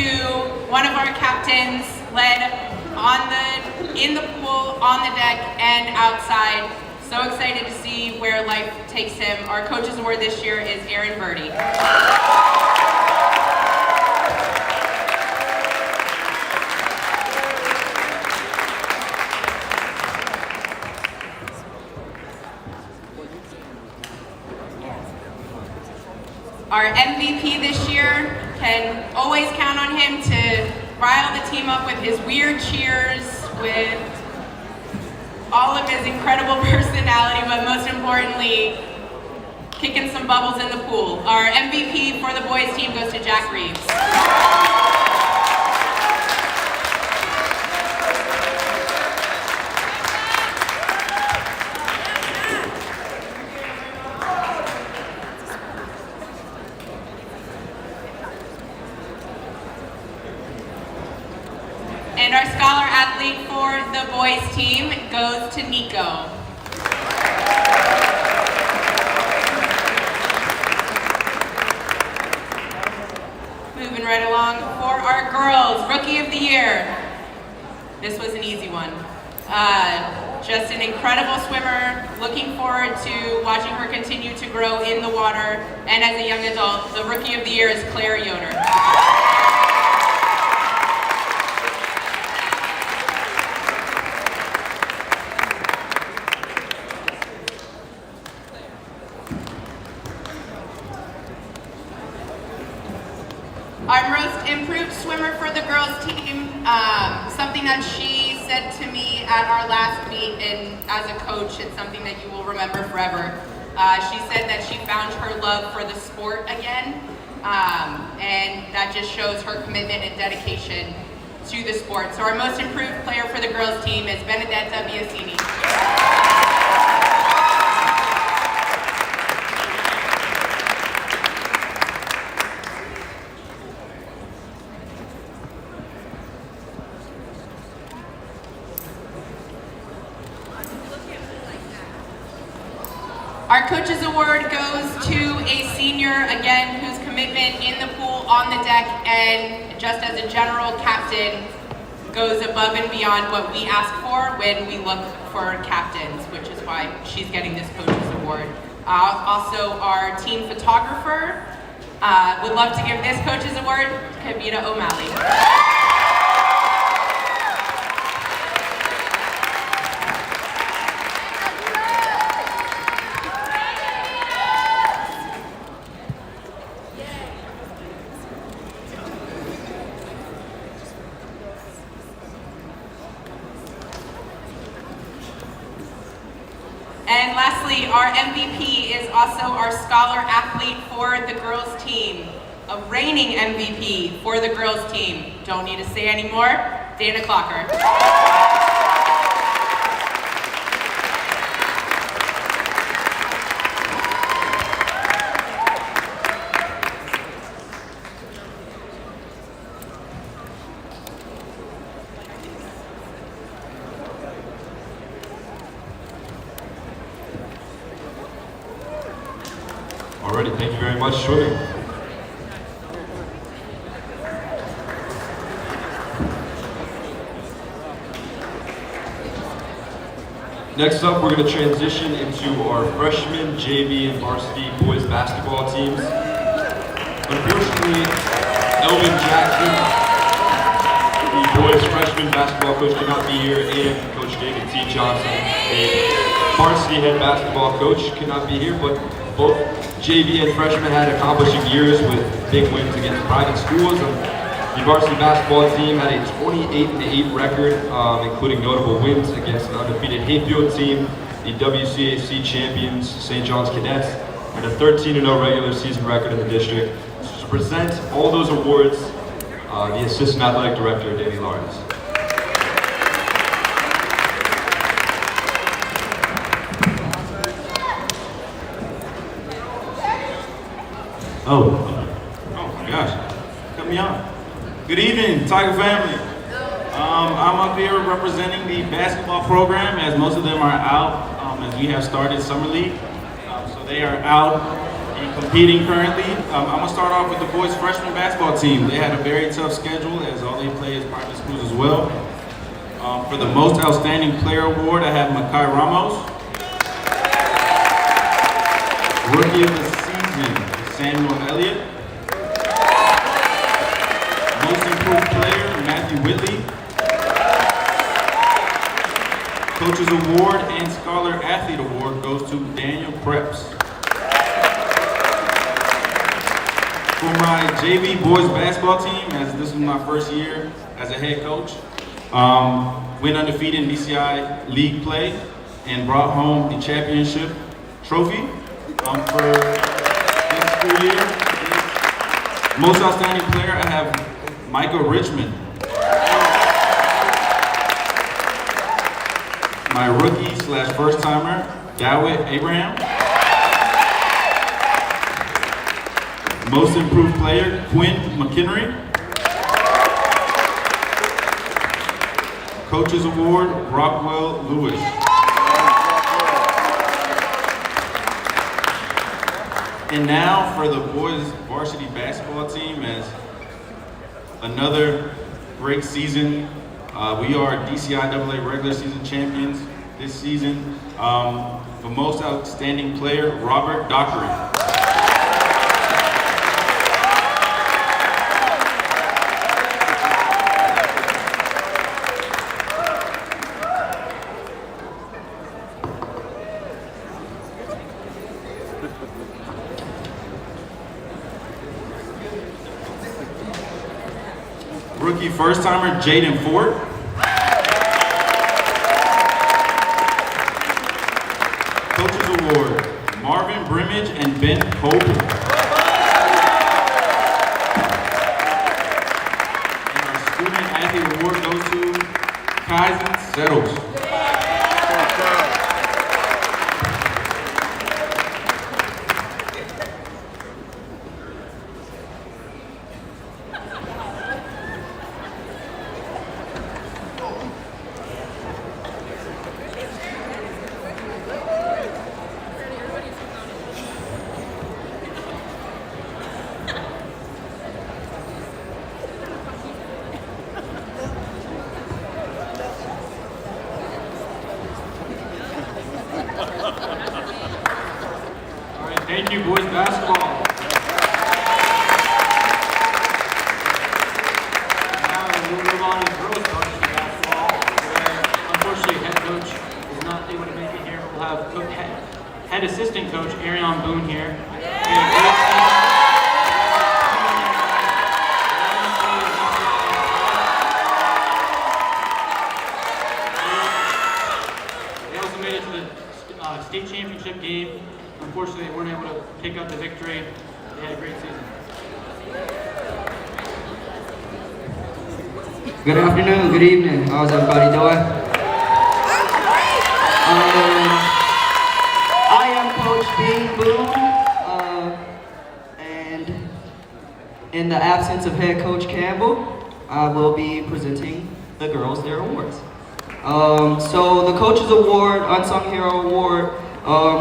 Speaker 12: one of our captains, led in the pool, on the deck, and outside. So excited to see where life takes him. Our Coaches Award this year is Aaron Birdie. Our MVP this year, can always count on him to rile the team up with his weird cheers, with all of his incredible personality, but most importantly, kicking some bubbles in the pool. Our MVP for the boys team goes to Jack Reeves. And our scholar athlete for the boys team goes to Nico. Moving right along, for our girls, Rookie of the Year. This was an easy one. Just an incredible swimmer. Looking forward to watching her continue to grow in the water. And as a young adult, the Rookie of the Year is Claire Yoder. Our most improved swimmer for the girls team, something that she said to me at our last meet, and as a coach, it's something that you will remember forever. She said that she found her love for the sport again, and that just shows her commitment and dedication to the sport. So our most improved player for the girls team is Benedetta Biasini. Our Coaches Award goes to a senior, again, whose commitment in the pool, on the deck, and just as a general captain goes above and beyond what we ask for when we look for captains, which is why she's getting this Coaches Award. Also, our team photographer would love to give this Coaches Award to Kavita O'Malley. And lastly, our MVP is also our scholar athlete for the girls team. A reigning MVP for the girls team. Don't need to say anymore, Dana Clocker.
Speaker 1: Alrighty, thank you very much, swimming. Next up, we're going to transition into our freshman, JV, and varsity boys basketball teams. Unfortunately, Elvin Jackson, the boys freshman basketball coach, could not be here, and Coach David T. Johnson, a varsity head basketball coach, could not be here, but both JV and freshmen had accomplishing years with big wins against private schools. The varsity basketball team had a 28-8 record, including notable wins against an undefeated Hayfield team, the WCAC champions St. John's Cadets, and a 13-0 regular season record in the district. To present all those awards, the Assistant Athletic Director, Danny Lawrence.
Speaker 13: Oh my gosh, cut me off. Good evening, Tiger family. I'm up here representing the basketball program, as most of them are out, as we have started Summer League. So they are out and competing currently. I'm gonna start off with the boys freshman basketball team. They had a very tough schedule, as all they play is private schools as well. For the most outstanding player award, I have Makai Ramos. Rookie of the season, Samuel Elliott. Most improved player, Matthew Whitley. Coaches Award and Scholar Athlete Award goes to Daniel Preps. For my JV boys basketball team, as this is my first year as a head coach, went undefeated in BCI league play and brought home the championship trophy for this school year. Most outstanding player, I have Michael Richmond. My rookie / first timer, Dawit Abraham. Most improved player, Quinn McHenry. Coaches Award, Rockwell Lewis. And now for the boys varsity basketball team, as another great season We are DCIAA regular season champions this season. The most outstanding player, Robert Dockery. Rookie first-timer, Jaden Ford. Coaches Award, Marvin Brimage and Ben Pope. And our Student Athlete Award goes to Kaizen Settles.
Speaker 11: Thank you, boys basketball. Now we'll move on to girls varsity basketball, where unfortunately head coach is not able to make it here. We'll have head assistant coach Ariane Boone here. They also made it to the state championship game. Unfortunately, they weren't able to pick up the victory. They had a great season.
Speaker 14: Good afternoon, good evening. How's everybody doing? I am Coach Dean Boone, and in the absence of head coach Campbell, I will be presenting the girls their awards. So the Coaches Award, Unsung Hero Award,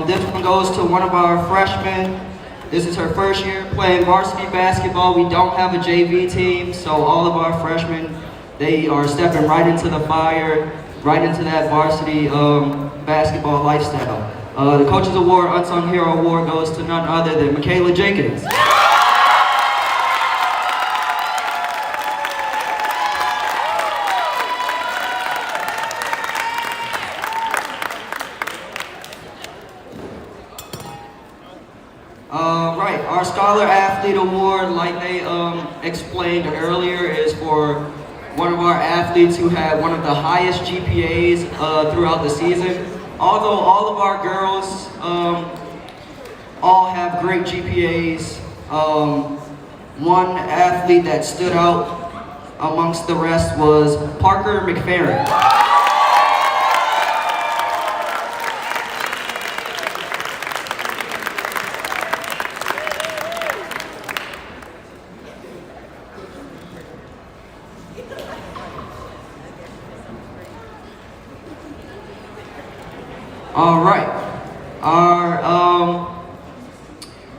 Speaker 14: this one goes to one of our freshmen. This is her first year playing varsity basketball. We don't have a JV team, so all of our freshmen, they are stepping right into the fire, right into that varsity basketball lifestyle. The Coaches Award, Unsung Hero Award goes to none other than Michaela Jenkins. Right, our Scholar Athlete Award, like they explained earlier, is for one of our athletes who had one of the highest GPAs throughout the season. Although all of our girls all have great GPAs, one athlete that stood out amongst the rest was Parker McFerrin. All right, our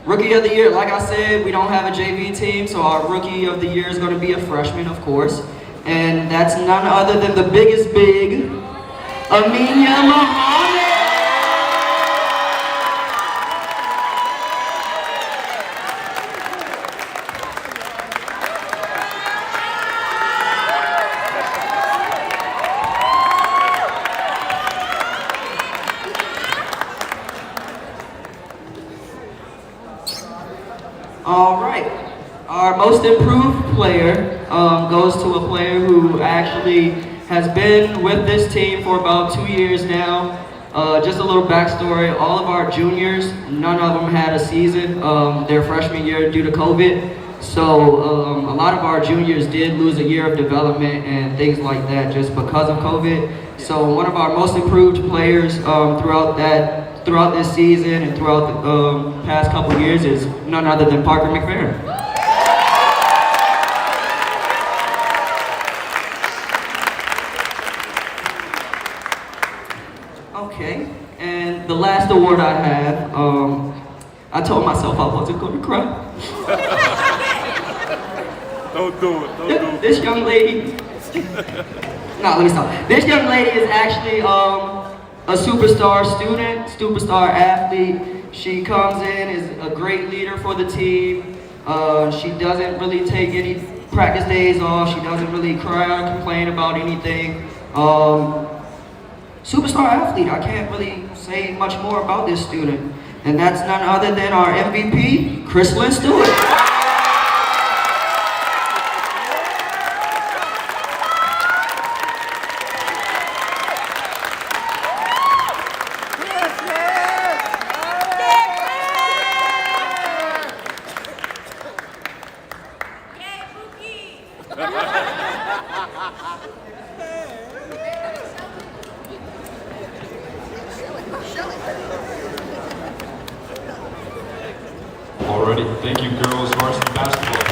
Speaker 14: Rookie of the Year, like I said, we don't have a JV team, so our Rookie of the Year is going to be a freshman, of course, and that's none other than the biggest big, Aminia Muhammad. All right, our most improved player goes to a player who actually has been with this team for about 2 years now. Just a little backstory, all of our juniors, none of them had a season their freshman year due to COVID. So a lot of our juniors did lose a year of development and things like that just because of COVID. So one of our most improved players throughout this season and throughout the past couple years is none other than Parker McFerrin. Okay, and the last award I have, I told myself I wasn't going to cry.
Speaker 15: Don't do it, don't do it.
Speaker 14: This young lady, No, let me stop. This young lady is actually a superstar student, superstar athlete. She comes in, is a great leader for the team. She doesn't really take any practice days off. She doesn't really cry or complain about anything. Superstar athlete. I can't really say much more about this student. And that's none other than our MVP, Chrislyn Stewart.
Speaker 1: Alrighty, thank you, girls varsity basketball.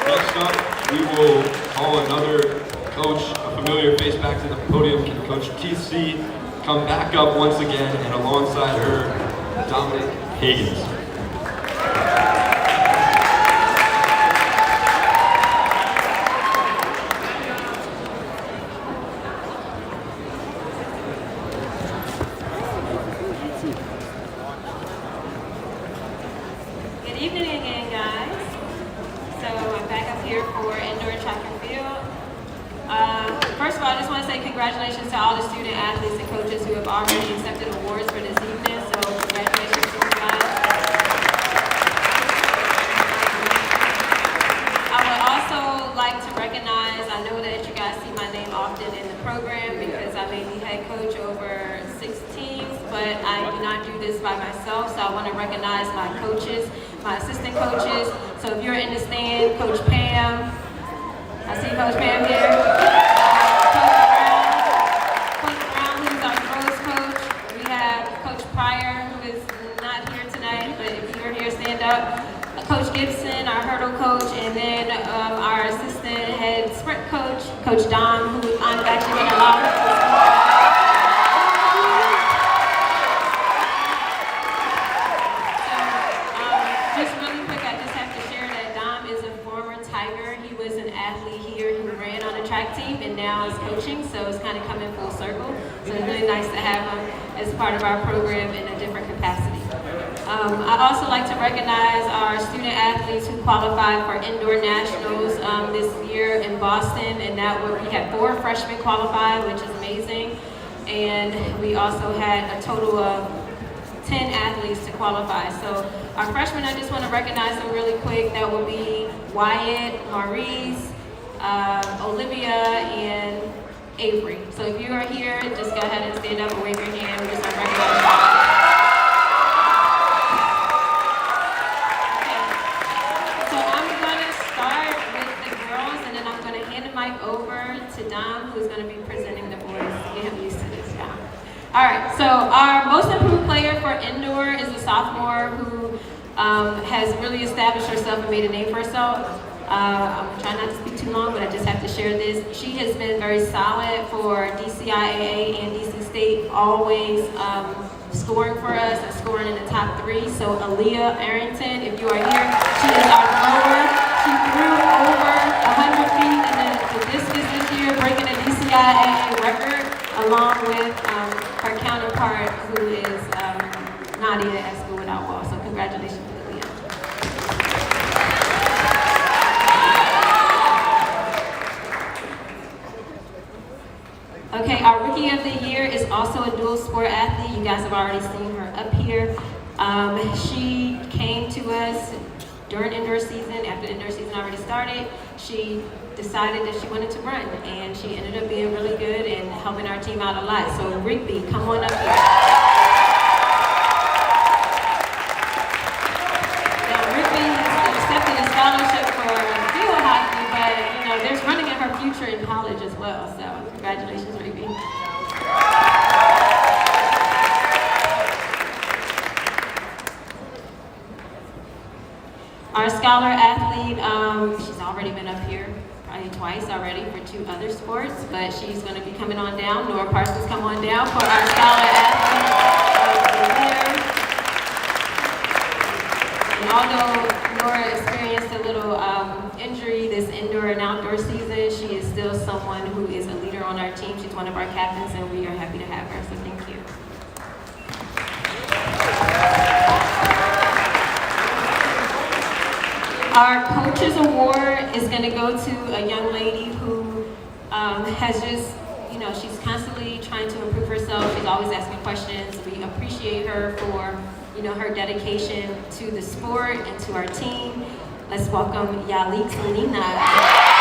Speaker 1: Next up, we will call another coach, a familiar face, back to the podium. Can Coach TC come back up once again, and alongside her, Dominic Higgins.
Speaker 3: Good evening again, guys. So I'm back up here for indoor track and field. First of all, I just want to say congratulations to all the student athletes and coaches who have already accepted awards for this evening. So congratulations to you guys. I would also like to recognize, I know that you guys see my name often in the program because I may be head coach over 6 teams, but I do not do this by myself. So I want to recognize my coaches, my assistant coaches. So if you're in the stand, Coach Pam, I see Coach Pam here. Coach Brown, who's our throws coach. We have Coach Pryor, who is not here tonight, but if you're here, stand up. Coach Gibson, our hurdle coach, and then our assistant head sprint coach, Coach Dom, who I'm actually going to allow her to speak. Just really quick, I just have to share that Dom is a former Tiger. He was an athlete here who ran on a track team and now is coaching, so it's kind of coming full circle. So it's really nice to have him as part of our program in a different capacity. I'd also like to recognize our student athletes who qualified for indoor nationals this year in Boston, and we had 4 freshmen qualify, which is amazing. And we also had a total of 10 athletes to qualify. So our freshmen, I just want to recognize them really quick. That will be Wyatt, Maurice, Olivia, and Avery. So if you are here, just go ahead and stand up and wave your hand. We just want to recognize you. Over to Dom, who's going to be presenting the boys. Get him used to this, yeah. All right, so our most improved player for indoor is a sophomore who has really established herself and made a name for herself. I'm trying not to speak too long, but I just have to share this. She has been very solid for DCIAA and DC State, always scoring for us and scoring in the top 3. So Aaliyah Arrington, if you are here, she is our thrower. She threw over 100 feet in the discus this year, breaking a DCIAA record, along with her counterpart, who is Nadia at School Without Walls. So congratulations to Aaliyah. Okay, our Rookie of the Year is also a dual sport athlete. You guys have already seen her up here. She came to us during indoor season. After the indoor season already started, she decided that she wanted to run, and she ended up being really good and helping our team out a lot. So Rigby, come on up here. Now Rigby accepted a scholarship for field hockey, but you know there's running in her future in college as well. So congratulations, Rigby. Our scholar athlete, she's already been up here probably twice already for 2 other sports, but she's going to be coming on down. Nora Parsons, come on down for our scholar athlete of the year. And although Nora experienced a little injury this indoor
Speaker 2: still someone who is a leader on our team. She's one of our captains, and we are happy to have her, so thank you. Our Coaches Award is going to go to a young lady who has just, you know, she's constantly trying to improve herself. She's always asking questions. We appreciate her for, you know, her dedication to the sport and to our team. Let's welcome Yalik Selena.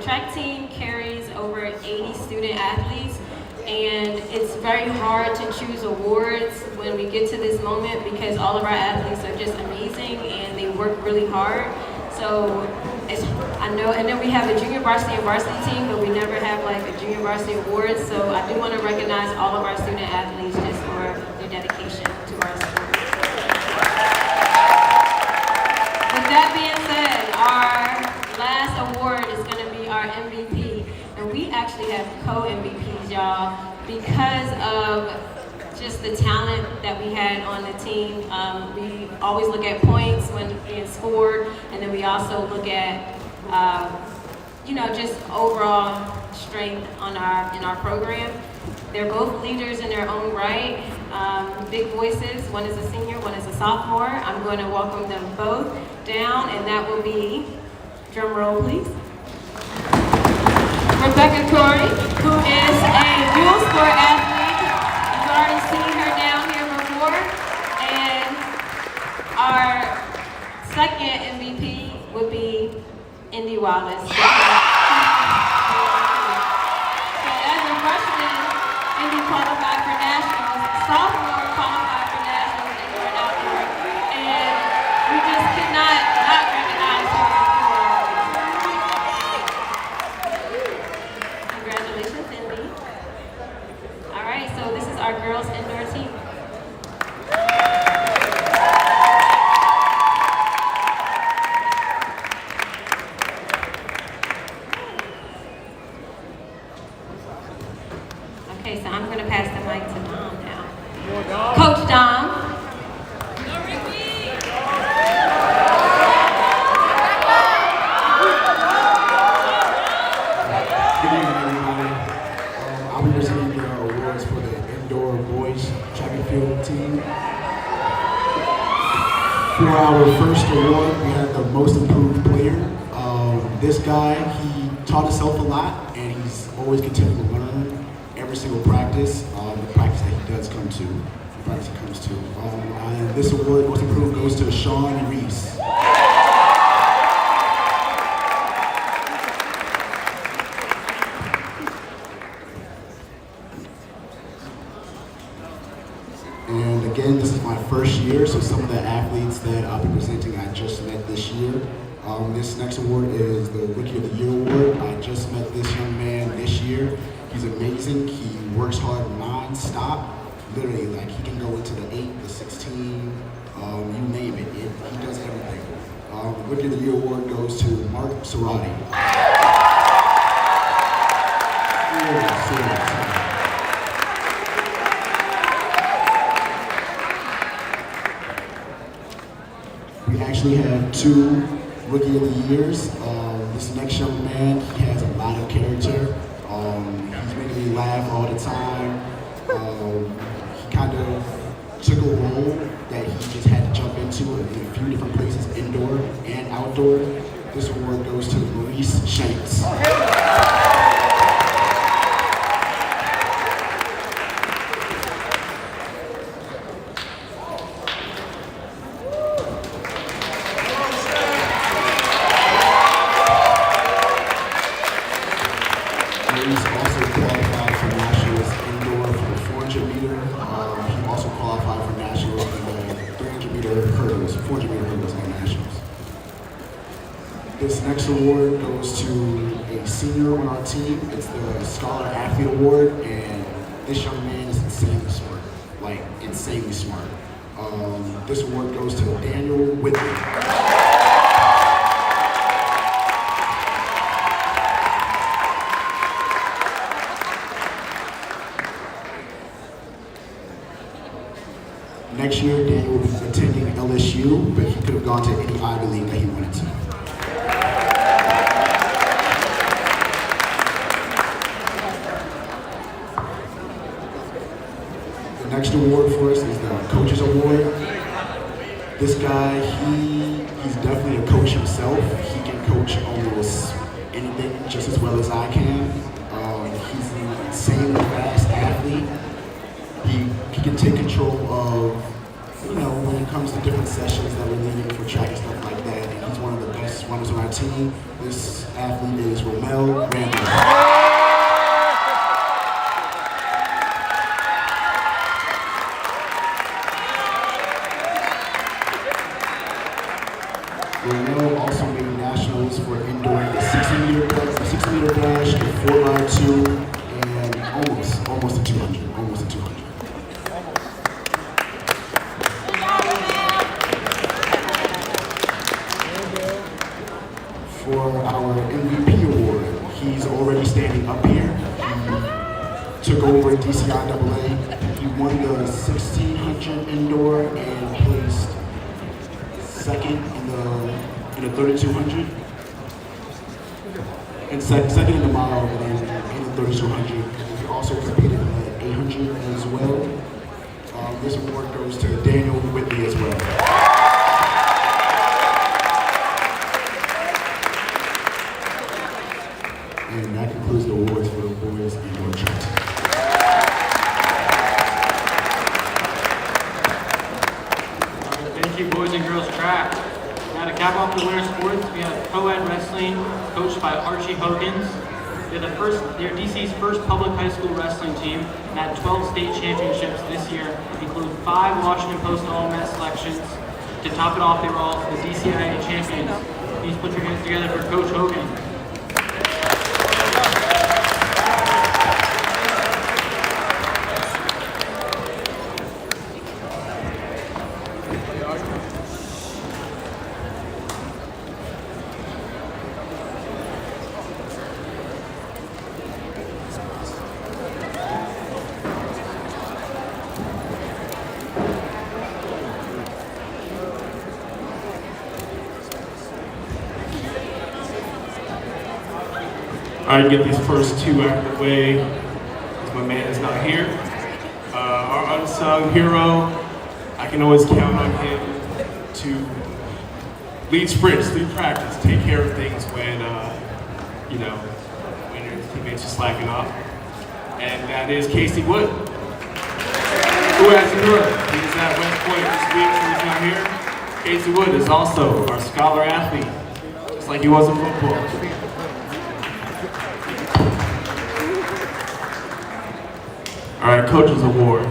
Speaker 2: Track team carries over 80 student athletes, and it's very hard to choose awards when we get to this moment because all of our athletes are just amazing and they work really hard. So I know, and then we have a junior varsity and varsity team, but we never have like a junior varsity award. So I do want to recognize all of our student athletes just for their dedication to our sport. With that being said, our last award is going to be our MVP, and we actually have co-MVPs, y'all, because of just the talent that we had on the team. We always look at points when being scored, and then we also look at, you know, just overall strength on in our program. They're both leaders in their own right, big voices. One is a senior, one is a sophomore. I'm going to welcome them both down, and that will be, drum roll please, Rebecca Corey, who is a dual sport athlete. You've already seen her down here before. And our second MVP would be Indy Wallace. So as a freshman, Indy qualified for nationals. Sophomore qualified for nationals indoor and outdoor. And we just could not recognize her. So this is our girls indoor team. Okay, so I'm going to pass the mic to Dom now. Coach Dom.
Speaker 15: Good evening, everybody. I'll be presenting the awards for the indoor boys track and field team. For our first award, we had the most improved player. This guy, he taught himself a lot, and he's always continuing to learn every single practice. The practice that he does come to, the practice he comes to. And this award, most improved, goes to Sean Reese. And again, this is my first year, so some of the athletes that I'll be presenting I just met this year. This next award is the Rookie of the Year award. I just met this young man this year. He's amazing. He works hard non-stop. Literally, like he can go into the 8, the 16, you name it. He does everything. The Rookie of the Year award goes to Mark Serrati. We actually have 2 Rookie of the Years. This next young man, he has a lot of character. He's making me laugh all the time. He kind of took a role that he just had to jump into in a few different places, indoor and outdoor. This award goes to Maurice Shanks. He's also qualified for nationals indoor for the 400 meter. He also qualified for nationals in the 300 meter hurdles, 400 meter hurdles and nationals. This next award goes to a senior on our team. It's the Scholar Athlete Award, and this young man is insanely smart, like insanely smart. This award goes to Daniel Whitley. Next year, Daniel will be attending LSU, but he could have gone to any Ivy League that he wanted to. The next award for us is the Coaches Award. This guy, he's definitely a coach himself. He can coach almost anything just as well as I can. He's an insanely fast athlete. He can take control of, when it comes to different sessions that we're needing for track and stuff like that. And he's one of the best runners on our team. This athlete is Romel Randall. Romel also made nationals for indoor the 60-meter dash, the 4x2, and almost a 200, almost a 200. For our MVP award, he's already standing up here. He took over at DCIAA. He won the 1600 indoor and placed second in the 3200, and second in the mile and in the 3200. He also competed in the 800 as well. This award goes to Daniel Whitley as well. And that concludes the awards for the boys indoor track.
Speaker 4: Thank you, boys and girls track. Now to cap off the winter sports, we have co-ed wrestling, coached by Archie Hogans. They're DC's first public high school wrestling team and had 12 state championships this year, include 5 Washington Post All-Met selections. To top it off, they were all the DCIA champions. Please put your hands together for Coach Hogan.
Speaker 6: All right, get these first two out of the way, because my man is not here. Our unsung hero, I can always count on him to lead sprints, lead practice, take care of things when, when your teammates are slacking off. And that is Casey Wood, who has heard, he's at West Point this week, so he's not here. Casey Wood is also our scholar athlete, just like he was in football. All right, Coaches Award.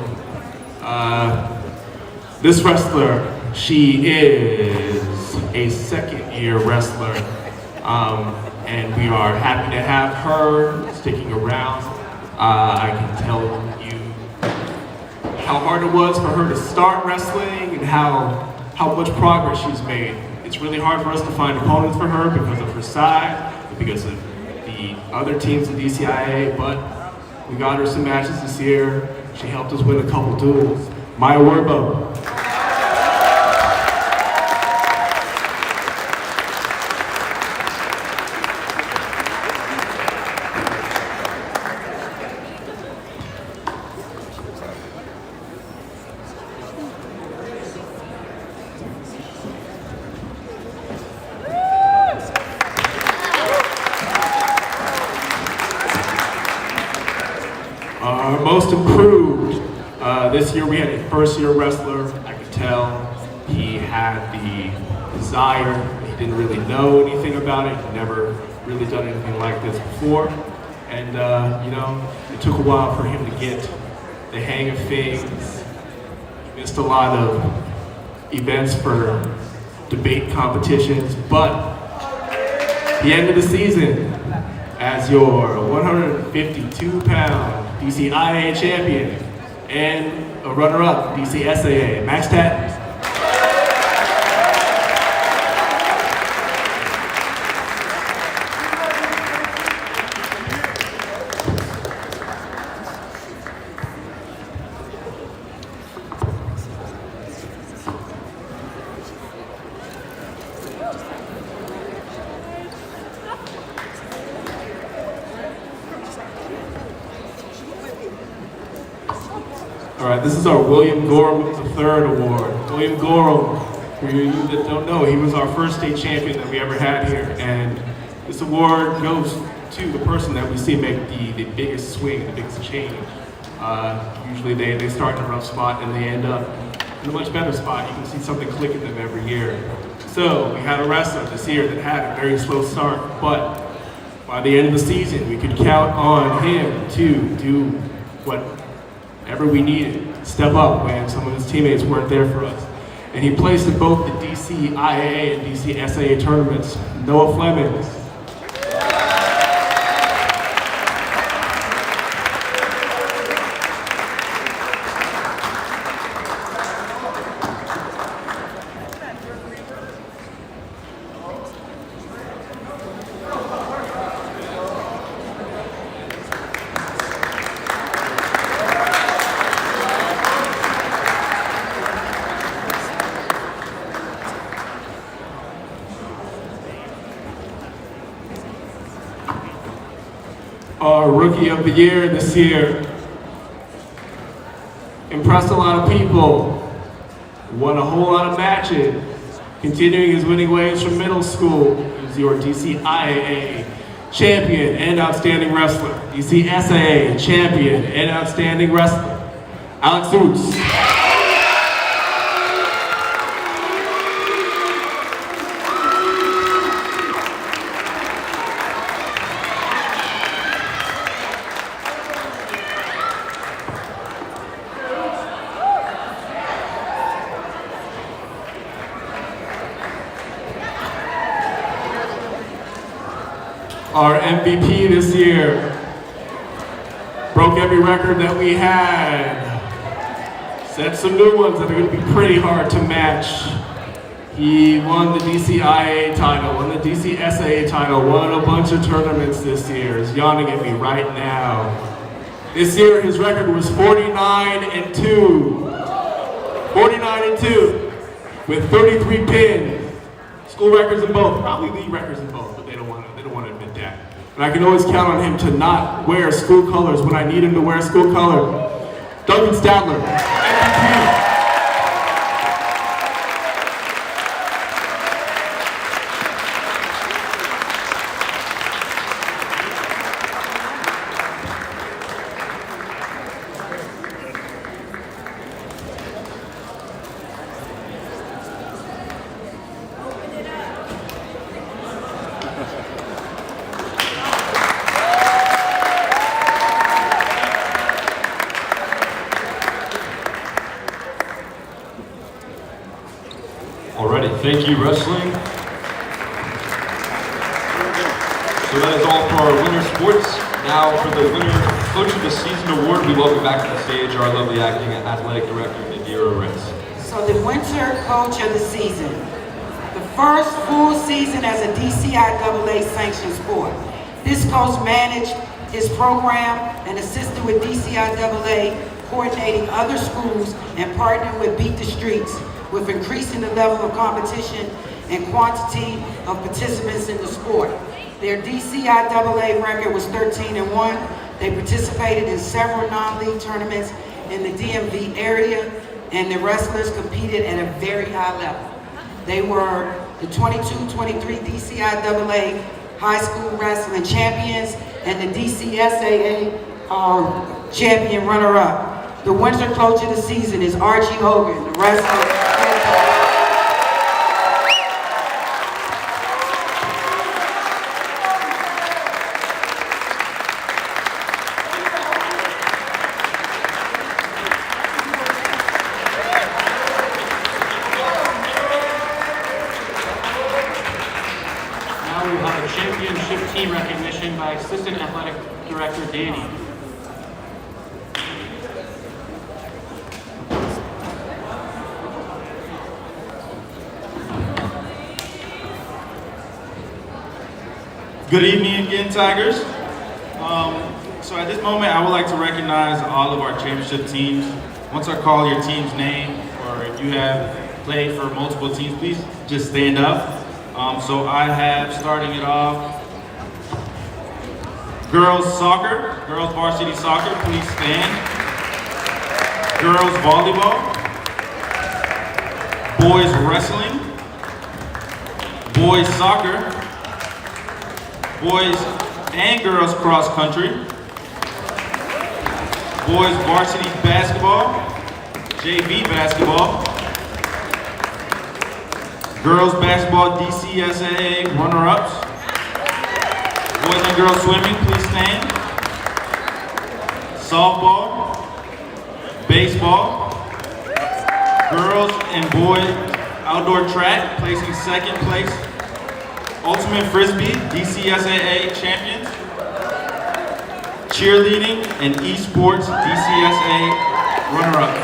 Speaker 6: This wrestler, she is a second-year wrestler, and we are happy to have her sticking around. I can tell you how hard it was for her to start wrestling and how much progress she's made. It's really hard for us to find opponents for her because of her size, because of the other teams in DCIA, but we got her some matches this year. She helped us win a couple duels. Maya Werbo. Most improved. This year we had a first-year wrestler. I could tell he had the desire. He didn't really know anything about it. He'd never really done anything like this before. And, it took a while for him to get the hang of things. He missed a lot of events for debate competitions, but the end of the season as your 152-pound DCIA champion and a runner-up DCSAA. Max Tatton. All right, this is our William Gorham III Award. William Gorham, for you that don't know, he was our first state champion that we ever had here. And this award goes to the person that we see make the biggest swing, the biggest change. Usually they start in a rough spot and they end up in a much better spot. You can see something click in them every year. So we had a wrestler this year that had a very slow start, but by the end of the season, we could count on him to do whatever we needed, step up when some of his teammates weren't there for us. And he placed in both the DCIAA and DCSAA tournaments. Noah Fleming. Our Rookie of the Year this year. Impressed a lot of people. Won a whole lot of matches. Continuing his winning ways from middle school. He's your DCIAA champion and outstanding wrestler. DCSAA champion and outstanding wrestler. Alex Oots. Our MVP this year, broke every record that we had, set some new ones that are going to be pretty hard to match. He won the DCIAA title, won the DCSAA title, won a bunch of tournaments this year. He's yawning at me right now. This year his record was 49-2. 49-2 with 33 pins. School records in both, probably league records in both, but they don't want to admit that. And I can always count on him to not wear school colors when I need him to wear school color. Duncan Stadler, MVP.
Speaker 1: Alrighty, thank you, wrestling. So that is all for our winter sports. Now for the winner coach of the season award, we welcome back to the stage our lovely acting athletic director, Nadira Ritz.
Speaker 8: So the winter coach of the season. The first full season as a DCIAA sanctioned sport. This coach managed his program and assisted with DCIAA, coordinating other schools and partnering with Beat the Streets, with increasing the level of competition and quantity of participants in the sport. Their DCIAA record was 13-1. They participated in several non-league tournaments in the DMV area, and the wrestlers competed at a very high level. They were the 22-23 DCIAA high school wrestling champions and the DCSAA champion runner-up. The winter coach of the season is Archie Hogan, the wrestler.
Speaker 4: Now we will have a championship team recognition by Assistant Athletic Director Danny.
Speaker 13: Good evening again, Tigers. So at this moment, I would like to recognize all of our championship teams. Once I call your team's name, or if you have played for multiple teams, please just stand up. So I have, starting it off, girls soccer, girls varsity soccer, please stand. girls volleyball, boys wrestling, boys soccer, boys and girls cross country, boys varsity basketball, JV basketball, girls basketball DCSAA runner-ups, boys and girls swimming, please stand, softball, baseball, girls and boys outdoor track, placing second place, ultimate frisbee, DCSAA champions, cheerleading and esports, DCSA runner-up.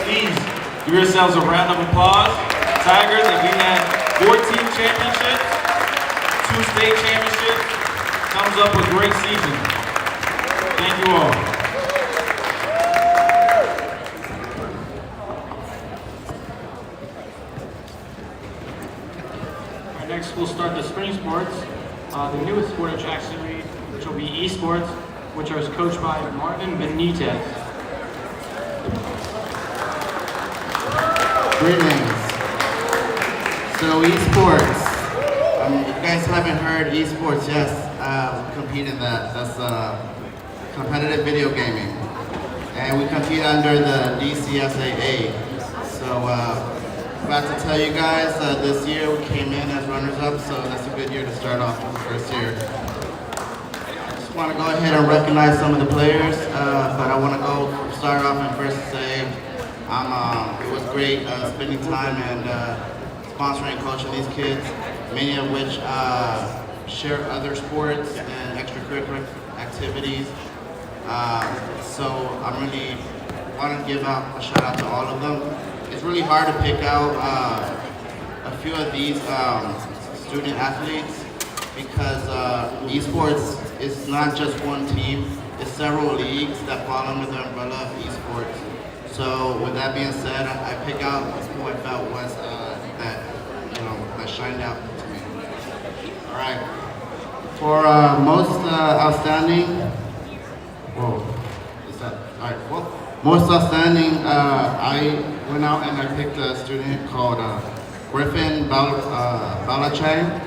Speaker 13: Please give yourselves a round of applause. Tigers, and we had 14 championships, 2 state championships, thumbs up a great season. Thank you all.
Speaker 4: Next, we'll start the spring sports. The newest sport at Jackson Reed, which will be esports, which is coached by Martin Benitez.
Speaker 16: Greetings. So esports. If you guys haven't heard esports, yes, we compete in that. That's competitive video gaming, and we compete under the DCSAA. So. About to tell you guys, this year we came in as runners-up, so that's a good year to start off with the first year. I just want to go ahead and recognize some of the players, but I want to start off and first say it was great spending time and sponsoring and coaching these kids, many of which share other sports and extracurricular activities. So I really want to give out a shout out to all of them. It's really hard to pick out a few of these student athletes because esports is not just one team, it's several leagues that fall under the umbrella of esports. So with that being said, I pick out who I felt was that shined out to me. All right, for most outstanding, most outstanding, I went out and I picked a student called Griffin Balachai.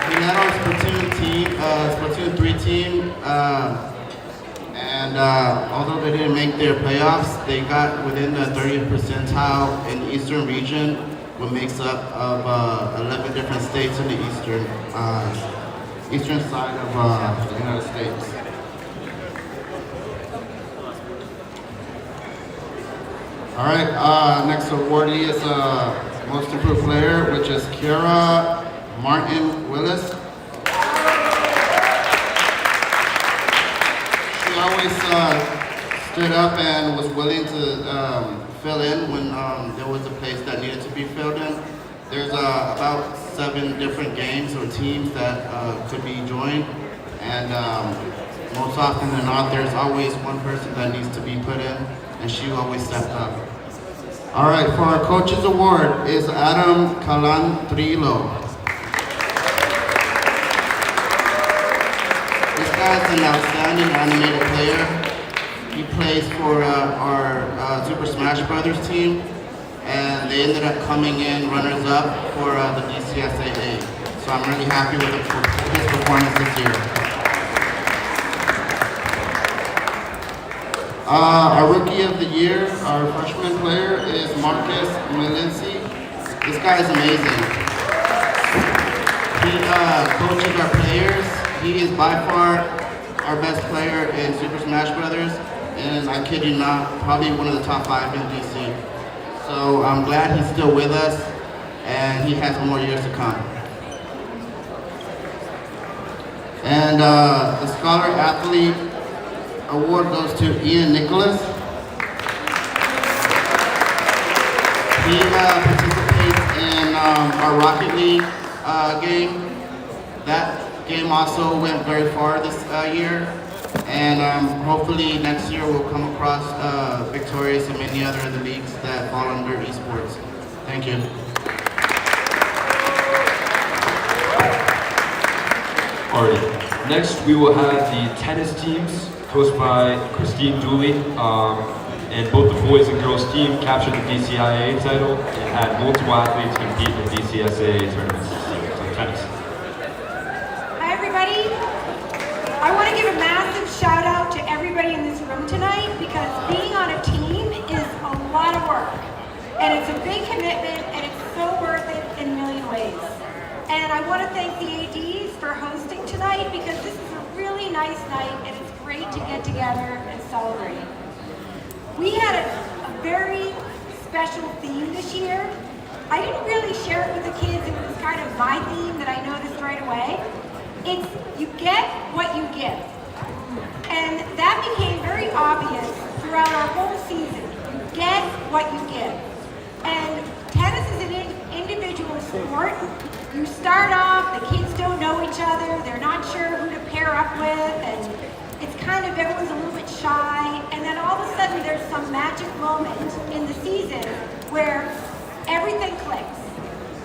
Speaker 16: He led our Splatoon 3 team, and although they didn't make their playoffs, they got within the 30th percentile in the Eastern region, which makes up of 11 different states in the eastern side of the United States. All right, next awardee is Most Improved Player, which is Kiara Martin Willis. She always stood up and was willing to fill in when there was a place that needed to be filled in. There's about 7 different games or teams that could be joined, and most often than not, there's always one person that needs to be put in, and she always stepped up. All right, for our Coaches Award is Adam Calantrillo. This guy's an outstanding animated player. He plays for our Super Smash Brothers team, and they ended up coming in runners-up for the DCSAA. So I'm really happy with his performance this year. Our Rookie of the Year, our freshman player, is Marcus Melinci. This guy is amazing. He coaches our players. He is by far our best player in Super Smash Brothers, and I kid you not, probably one of the top 5 in DC. So I'm glad he's still with us, and he has more years to come. And the Scholar Athlete Award goes to Ian Nicholas. He participates in our Rocket League game. That game also went very far this year, and hopefully next year we'll come across victorious in many other of the leagues that fall under esports. Thank you.
Speaker 1: Artie. Next, we will have the tennis teams, coached by Christine Dooley. And both the boys and girls team captured the DCIA title and had multiple athletes compete in DCSAA tournaments this year. So tennis.
Speaker 17: Hi everybody. I want to give a massive shout out to everybody in this room tonight because being on a team is a lot of work. And it's a big commitment and it's so worth it in a million ways. And I want to thank the ADs for hosting tonight because this is a really nice night and it's great to get together and celebrate. We had a very special theme this year. I didn't really share it with the kids, it was kind of my theme that I noticed right away. It's you get what you give. And that became very obvious throughout our whole season. You get what you give. And tennis is an individual sport. You start off, the kids don't know each other, they're not sure who to pair up with, and it's kind of, everyone's a little bit shy, and then all of a sudden there's some magic moment in the season where everything clicks.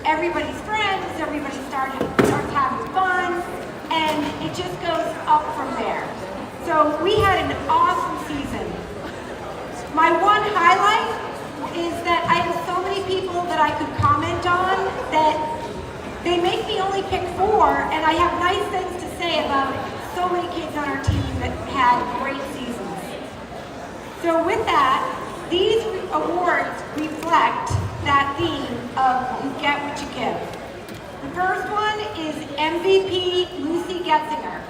Speaker 17: Everybody's friends, everybody starts having fun, and it just goes up from there. So we had an awesome season. My one highlight is that I have so many people that I could comment on that they make me only pick 4, and I have nice things to say about so many kids on our team that had great seasons. So with that, these awards reflect that theme of you get what you give. The first one is MVP Lucy Getzinger.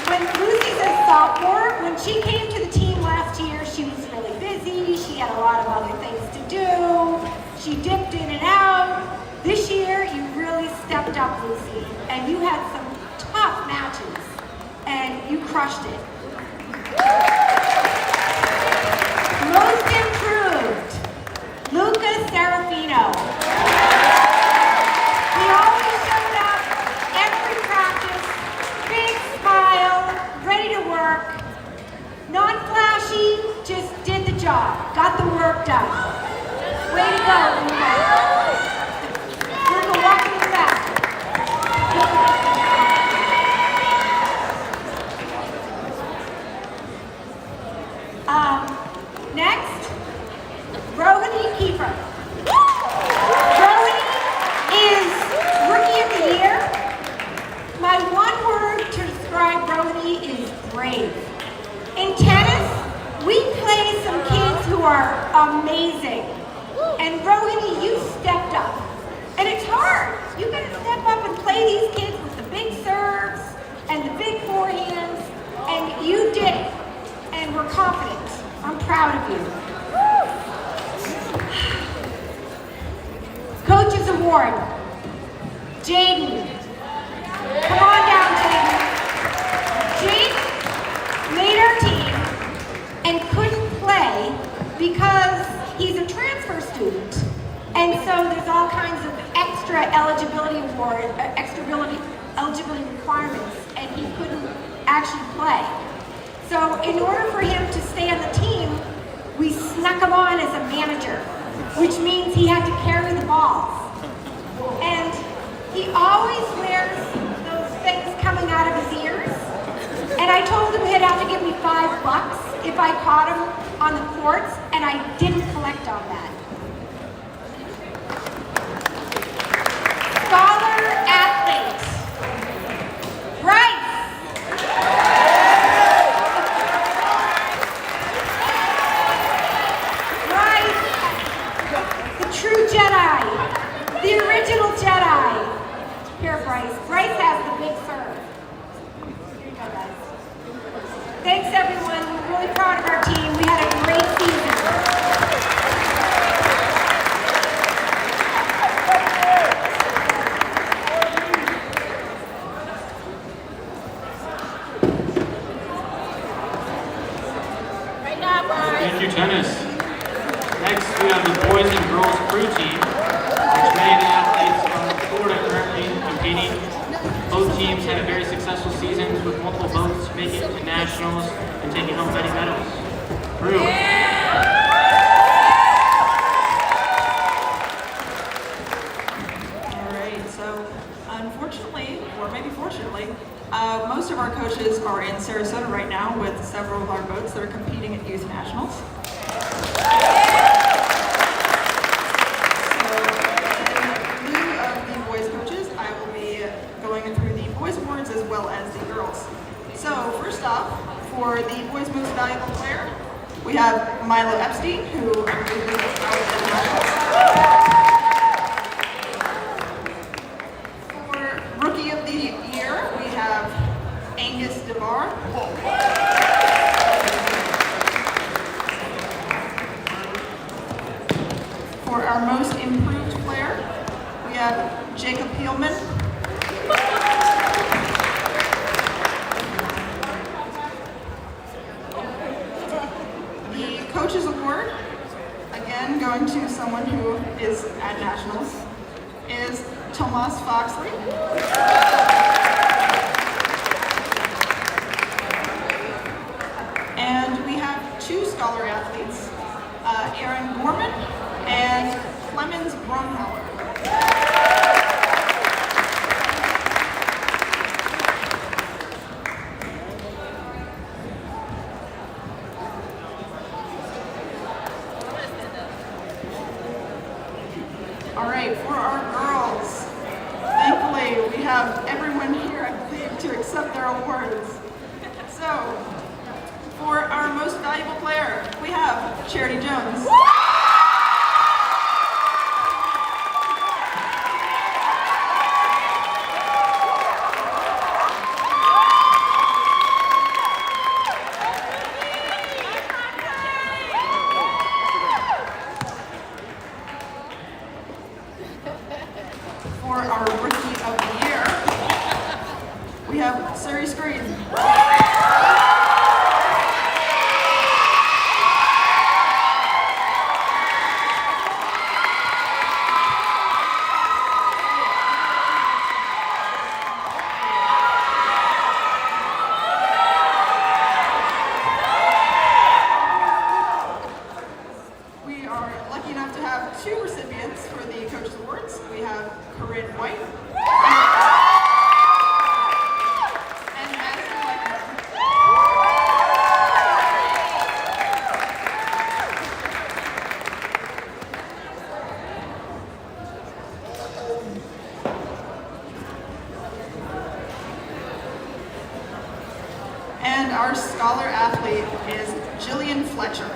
Speaker 17: When Lucy's a sophomore, when she came to the team last year, she was really busy, she had a lot of other things to do, she dipped in and out. This year, you really stepped up, Lucy, and you had some tough matches, and you crushed it. Most improved, Luca Serafino. He always showed up every practice, big smile, ready to work, not flashy, just did the job, got the work done. Way to go, Luca. Next, Rohini Kiefer. Rohini is Rookie of the Year. My one word to describe Rohini is brave. In tennis, we play some kids who are amazing. And Rohini, you stepped up. And it's hard. You gotta step up and play these kids with the big serves and the big forehands, and you did it. And we're confident. I'm proud of you. Coach's Award. Jaden. Come on down, Jaden. Jaden made our team and couldn't play because he's a transfer student. And so there's all kinds of extra eligibility requirements, and he couldn't actually play. So in order for him to stay on the team, we snuck him on as a manager, which means he had to carry the balls. And he always wears those things coming out of his ears. And I told him he'd have to give me $5 if I caught him on the courts, and I didn't collect on that. Scholar athlete, Bryce. Bryce, the true Jedi, the original Jedi. Here, Bryce. Bryce has the big serve. Here you go, guys. Thanks, everyone. We're really proud of our team. We had a great season.
Speaker 4: Thank you, tennis. Next, we have the boys and girls crew team, which many of the athletes from Florida currently competing. Both teams had a very successful season with multiple boats making it to nationals and taking home many medals. Crew.
Speaker 5: For our most improved player, we have Jacob Heelman. The Coaches Award, again going to someone who is at Nationals, is Tomas Foxley. And we have two scholar athletes, Aaron Gorman and Clemens Brunhauer. All right, for our girls, thankfully we have everyone here, I believe, to accept their awards. So, for our most valuable player, we have Charity Jones. For our Rookie of the Year, we have Suri Screen. We are lucky enough to have two recipients for the Coaches Awards. We have Corinne White and Madison White. And our scholar athlete is Jillian Fletcher.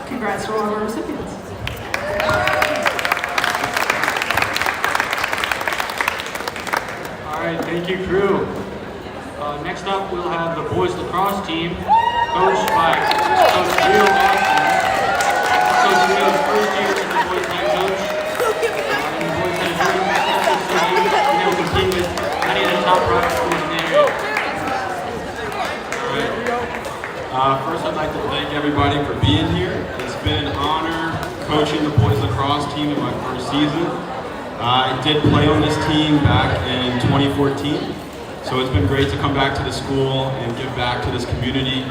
Speaker 5: Congrats to all of our recipients.
Speaker 4: All right, thank you, crew. Next up, we'll have the boys lacrosse team, coached by Coach Leo Austin. Coach Leo's first year as the boys' head coach. And the boys had a dream successful season, and they will compete with many of the top private schools in the area.
Speaker 1: All right. First, I'd like to thank everybody for being here. It's been an honor coaching the boys lacrosse team in my first season. I did play on this team back in 2014, so it's been great to come back to the school and give back to this community.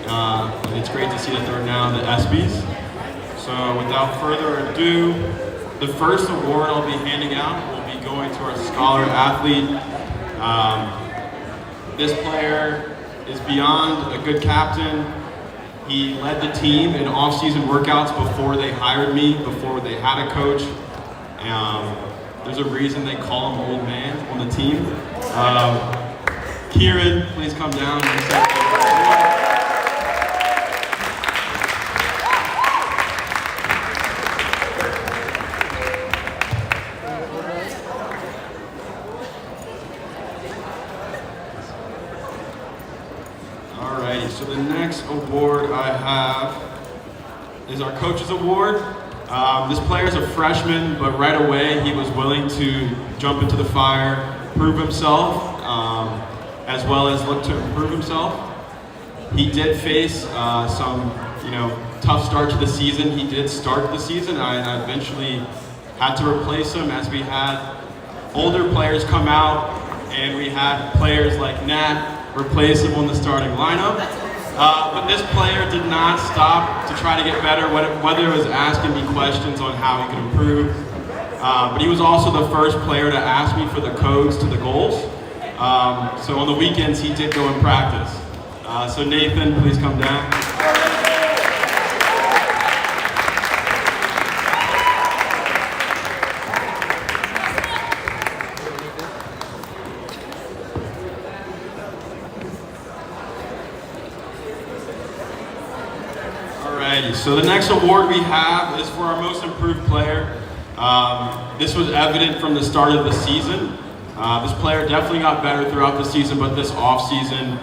Speaker 1: And it's great to see that they're now the ESPYs. So without further ado, the first award I'll be handing out will be going to our scholar athlete. This player is beyond a good captain. He led the team in off-season workouts before they hired me, before they had a coach. There's a reason they call him Old Man on the team. Kieran, please come down and accept the award. Alrighty, so the next award I have is our Coaches Award. This player is a freshman, but right away he was willing to jump into the fire, prove himself, as well as look to improve himself. He did face some, tough start to the season. He did start the season. I eventually had to replace him as we had older players come out, and we had players like Nat replace him on the starting lineup. But this player did not stop to try to get better, whether it was asking me questions on how he could improve. But he was also the first player to ask me for the codes to the goals. So on the weekends, he did go and practice. So Nathan, please come down. Alrighty, so the next award we have is for our most improved player. This was evident from the start of the season.
Speaker 13: This player definitely got better throughout the season, but this off season,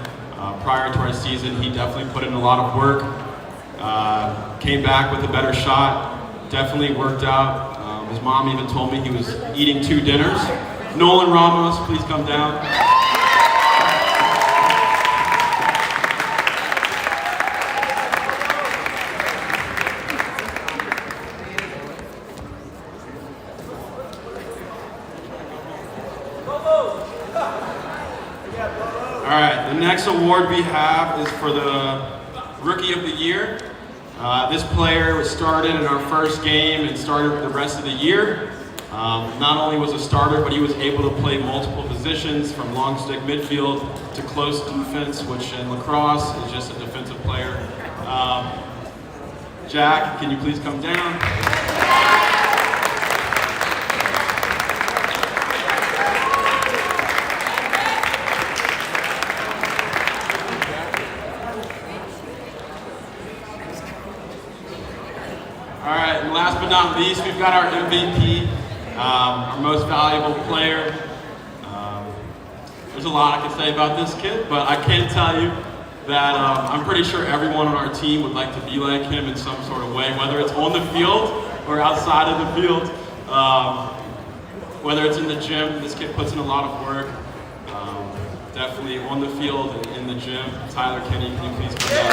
Speaker 13: prior to our season, he definitely put in a lot of work. Came back with a better shot, definitely worked out. His mom even told me he was eating 2 dinners. Nolan Ramos, please come down. All right, the next award we have is for the Rookie of the Year. This player was started in our first game and started the rest of the year. Not only was a starter, but he was able to play multiple positions from long stick midfield to close defense, which in lacrosse is just a defensive player. Jack, can you please come down? All right, and last but not least, we've got our MVP, our most valuable player. There's a lot I can say about this kid, but I can tell you that I'm pretty sure everyone on our team would like to be like him in some sort of way, whether it's on the field or outside of the field. Whether it's in the gym, this kid puts in a lot of work. Definitely on the field and in the gym. Tyler Kenny, can you please come down?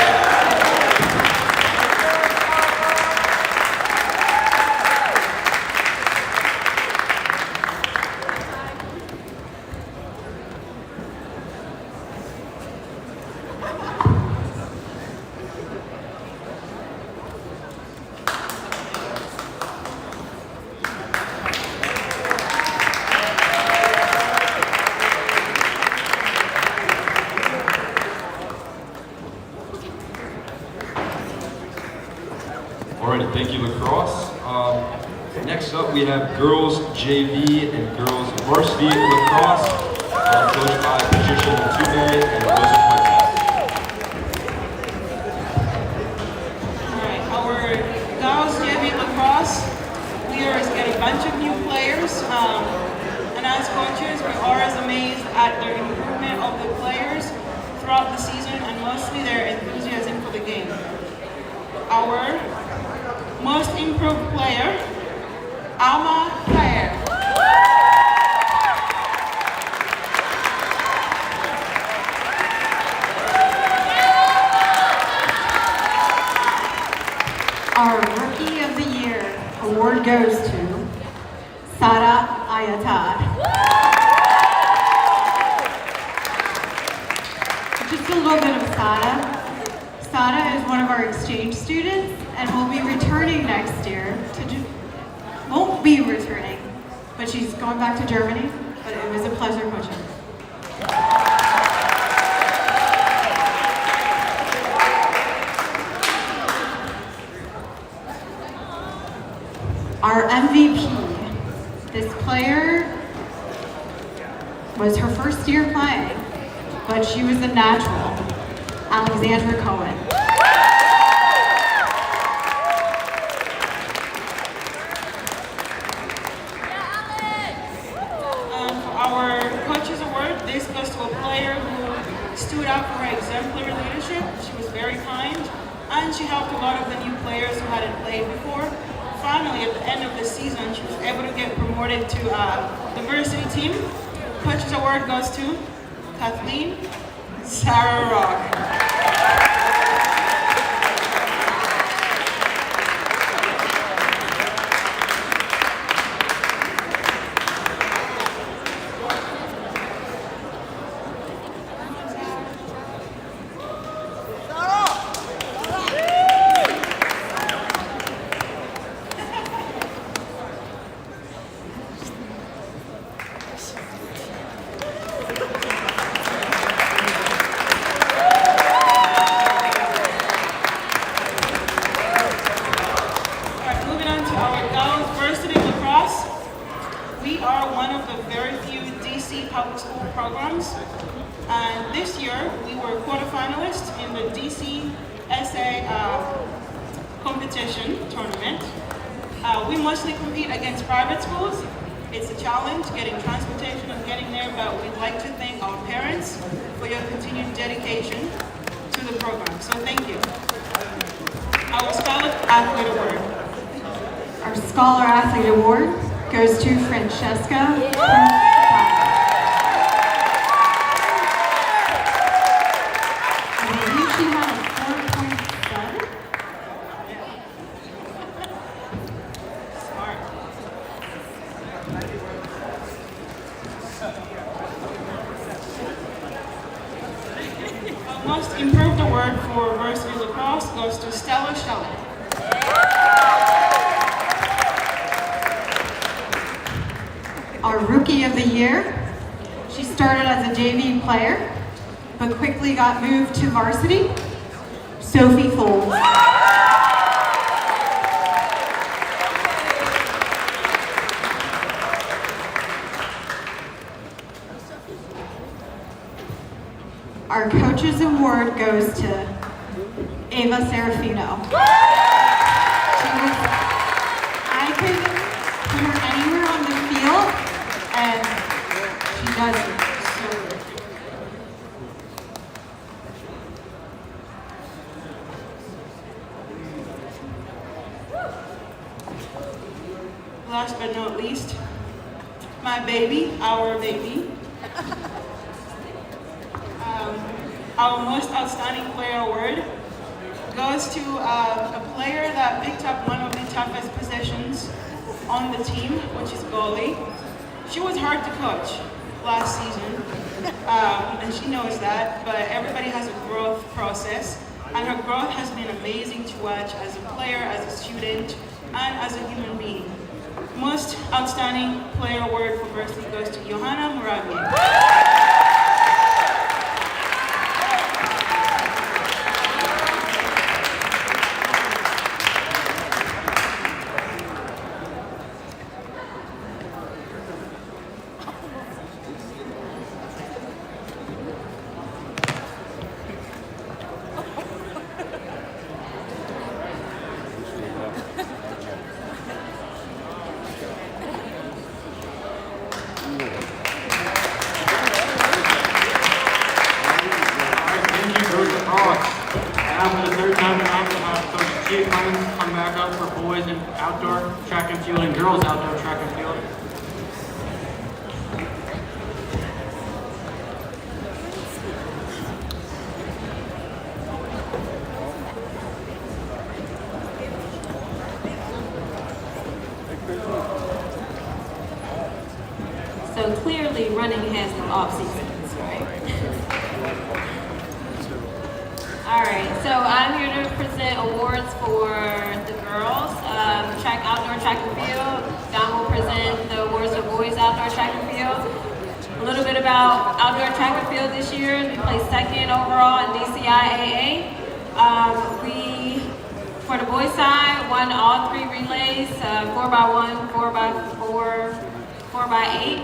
Speaker 1: Alrighty, thank you, lacrosse. Next up, we have girls JV and girls varsity lacrosse, coached by Patricia Ntube and Rosa Fuentes.
Speaker 5: Alright, our girls JV lacrosse, we are getting a bunch of new players, and as coaches, we are as amazed at the improvement of the players throughout the season and mostly their enthusiasm for the game. Our most improved player, Alma Claire.
Speaker 17: Our Rookie of the Year award goes to Sara Ayatar. Just a little bit of Sara. Sara is one of our exchange students and will be returning next year won't be returning, but she's going back to Germany, but it was a pleasure coaching. Our MVP, this player was her first year playing, but she was a natural, Alexandra Cohen.
Speaker 5: Out for her exemplary leadership. She was very kind, and she helped a lot of the new players who hadn't played before. Finally, at the end of the season, she was able to get promoted to the varsity team. Coach's award goes to Kathleen Sarah Rock. Public school programs, and this year we were quarterfinalists in the DC SA competition tournament. We mostly compete against private schools, It's a challenge getting transportation and getting there, but we'd like to thank our parents for your continued dedication to the program. So thank you. Our Scholar Athlete Award.
Speaker 17: Our Scholar Athlete Award goes to Francesca. I believe she had a 4.7.
Speaker 5: Smart. Our Most Improved Award for Varsity Lacrosse goes to Stella Shelley.
Speaker 17: Our Rookie of the Year. She started as a JV player, but quickly got moved to varsity. Sophie Folds. Our Coaches Award goes to Ava Serafino. I could put her anywhere on the field, and she does it so good.
Speaker 5: Last but not least, my baby, our baby. Our Most Outstanding Player Award goes to a player that picked up one of the toughest positions on the team, which is goalie. She was hard to coach last season, and she knows that, but everybody has a growth process, and her growth has been amazing to watch as a player, as a student, and as a human being. Most Outstanding Player Award for varsity goes to Johanna Moravia.
Speaker 4: Now for the third time tonight, we'll have Coach Chief come back up for boys and outdoor track and field and girls outdoor track and field.
Speaker 3: So clearly running has no off seasons, right? All right, so I'm here to present awards for the girls, outdoor track and field. Don will present the awards for boys outdoor track and field. A little bit about outdoor track and field this year. We placed second overall in DCIAA. We, for the boys side, won all three relays, 4x1, 4x4, 4x8.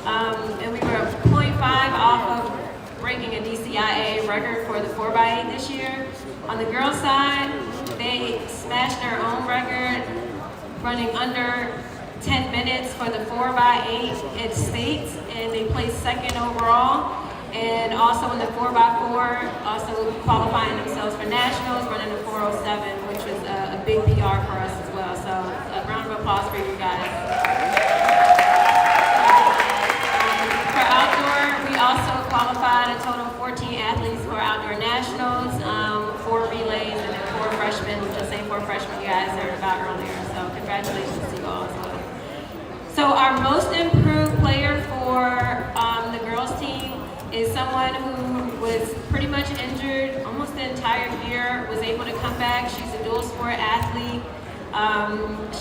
Speaker 3: And we were 0.5 off of breaking a DCIA record for the 4x8 this year. On the girls' side, they smashed their own record, running under 10 minutes for the 4x8 at states, and they placed second overall. And also in the 4x4, also qualifying themselves for nationals, running a 4:07, which was a big PR for us as well. So a round of applause for you guys. For outdoor, we also qualified a total of 14 athletes for outdoor nationals, 4 relays, and then 4 freshmen, just say 4 freshmen you guys heard about earlier. So congratulations to you all as well. So our most improved player for the girls team is someone who was pretty much injured almost the entire year, was able to come back. She's a dual sport athlete.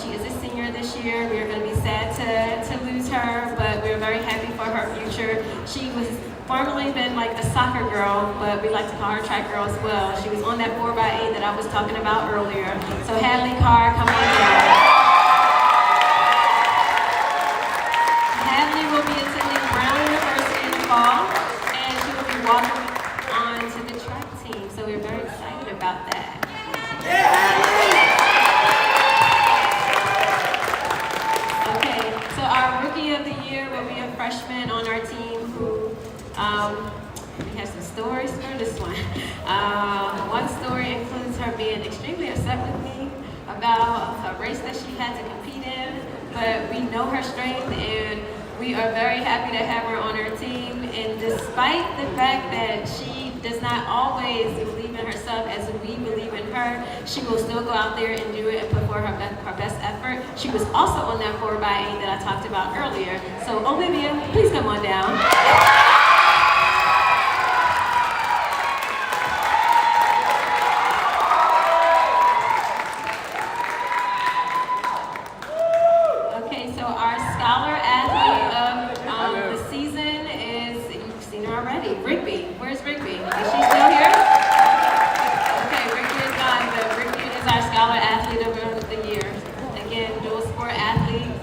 Speaker 3: She is a senior this year. We are going to be sad to lose her, but we're very happy for her future. She was formerly been like a soccer girl, but we like to call her track girl as well. She was on that 4x8 that I was talking about earlier. So Hadley Carr, come on down. Hadley will be attending Brown University in the fall, and she will be walking on to the track team. So we're very excited about that. Okay, so our Rookie We have some stories for this one. One story includes her being extremely upset with me about a race that she had to compete in, but we know her strength and we are very happy to have her on our team. And despite the fact that she does not always believe in herself as we believe in her, she will still go out there and do it and put forth her best effort. She was also on that 4x8 that I talked about earlier. So Olivia, please come on down. Okay, so our scholar athlete of the season is, you've seen her already, Rigby. Where's Rigby? Is she still here? Okay, Rigby is gone, but Rigby is our scholar athlete of the year. Again, dual sport athlete.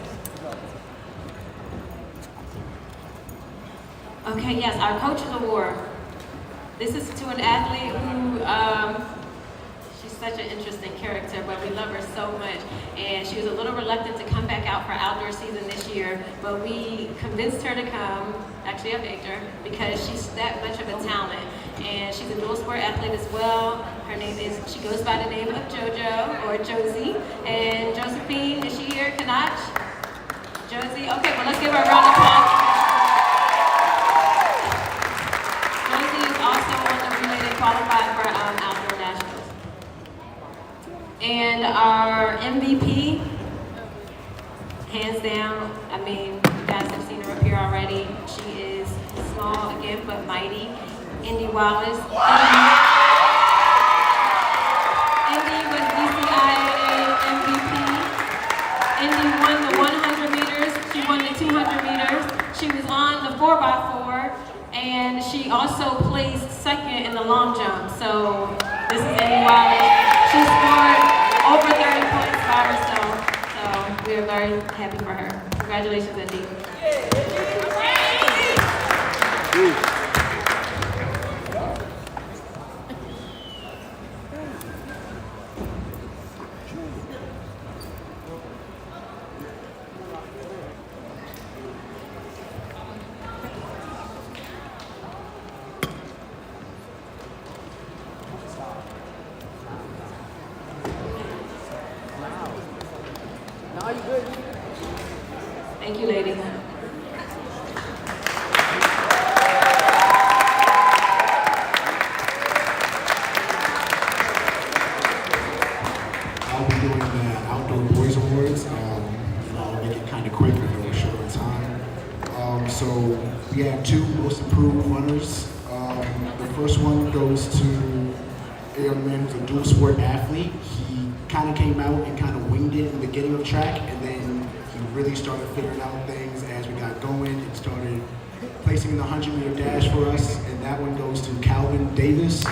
Speaker 3: Okay, yes, our coach's award. This is to an athlete who, she's such an interesting character, but we love her so much. And she was a little reluctant to come back out for outdoor season this year, but we convinced her to come. Actually, I begged her because she's that much of a talent. And she's a dual sport athlete as well. Her name is, she goes by the name of JoJo or Josie. And Josephine, is she here? Kanach? Josie? Okay, well, let's give her a round of applause. Josie is also on the relay that qualified for outdoor nationals. And our MVP, hands down, I mean, you guys have seen her up here already. She is small again, but mighty. Indy Wallace. Indy was DCIAA MVP. Indy won the 100 meters. She won the 200 meters. She was on the 4x4. And she also placed second in the long jump. So this is Indy Wallace. She scored over 30 points by herself. So we are very happy for her. Congratulations, Indy. Thank you, ladies.
Speaker 15: I'll be doing the Outdoor Boys Awards. I'll make it kind of quick. I know we're short on time. So we have two most improved runners. The first one goes to a young man who's a dual sport athlete. He kind of came out and kind of winged it in the beginning of track, and then he really started figuring out things as we got going and started placing in the 100-meter dash for us, and that one goes to Calvin Davis.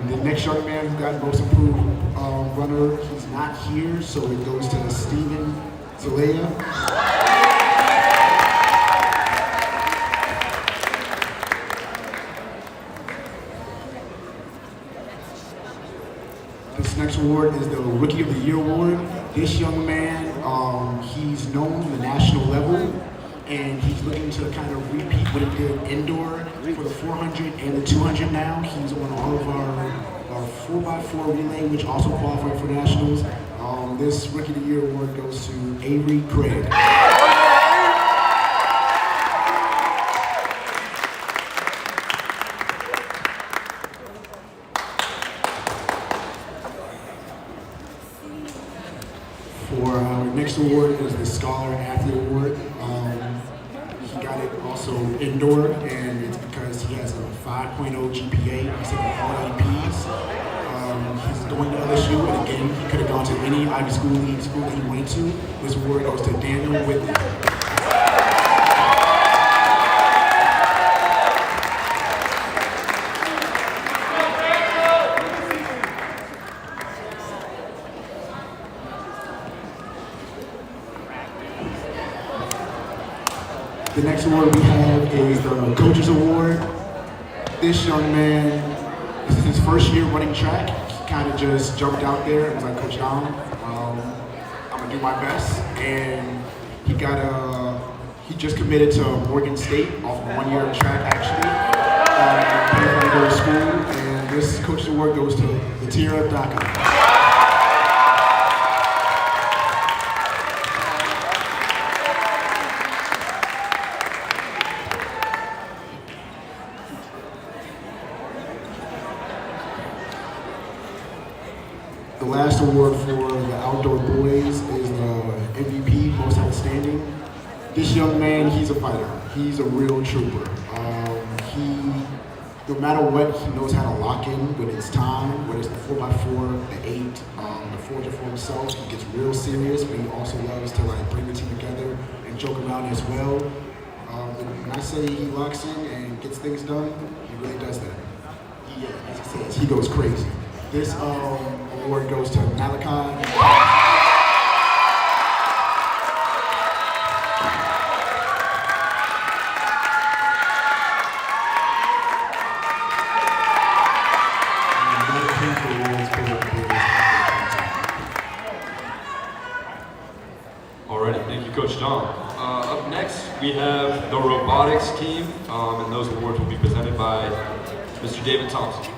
Speaker 15: The next young man who got most improved runner, he's not here, so it goes to Steven Zelaya. This next award is the Rookie of the Year award. This young man, he's known on the national level, and he's looking to kind of repeat what he did indoor for the 400 and the 200 now. He's on all of our 4x4 relay, which also qualified for nationals. This Rookie of the Year award goes to Avery Craig. For our next award is the Scholar Athlete Award. He got it also indoor, and it's because he has a 5.0 GPA. He's taking all APs. He's going to LSU, and again, he could have gone to any Ivy School League school that he went to. This award goes to Daniel Whitley. The next award we have is the Coaches Award. This young man This is his first year running track. He kind of just jumped out there and was like, Coach Dom, I'm gonna do my best. And he just committed to Morgan State off of 1 year of track actually. He's gonna go to school, and this coach's award goes to Latira Daka. The last award for the outdoor boys is the MVP, most outstanding. This young man, he's a fighter. He's a real trooper. No matter what, he knows how to lock in when it's time, whether it's the 4x4, the 8, the 400 for himself. He gets real serious, but he also loves to like bring the team together and joke around as well. When I say he locks in and gets things done, he really does that. As he says, he goes crazy. This award goes to Malachi.
Speaker 1: Alrighty, thank you, Coach Dom. Up next, we have the robotics team, and those awards will be presented by Mr. David Thompson.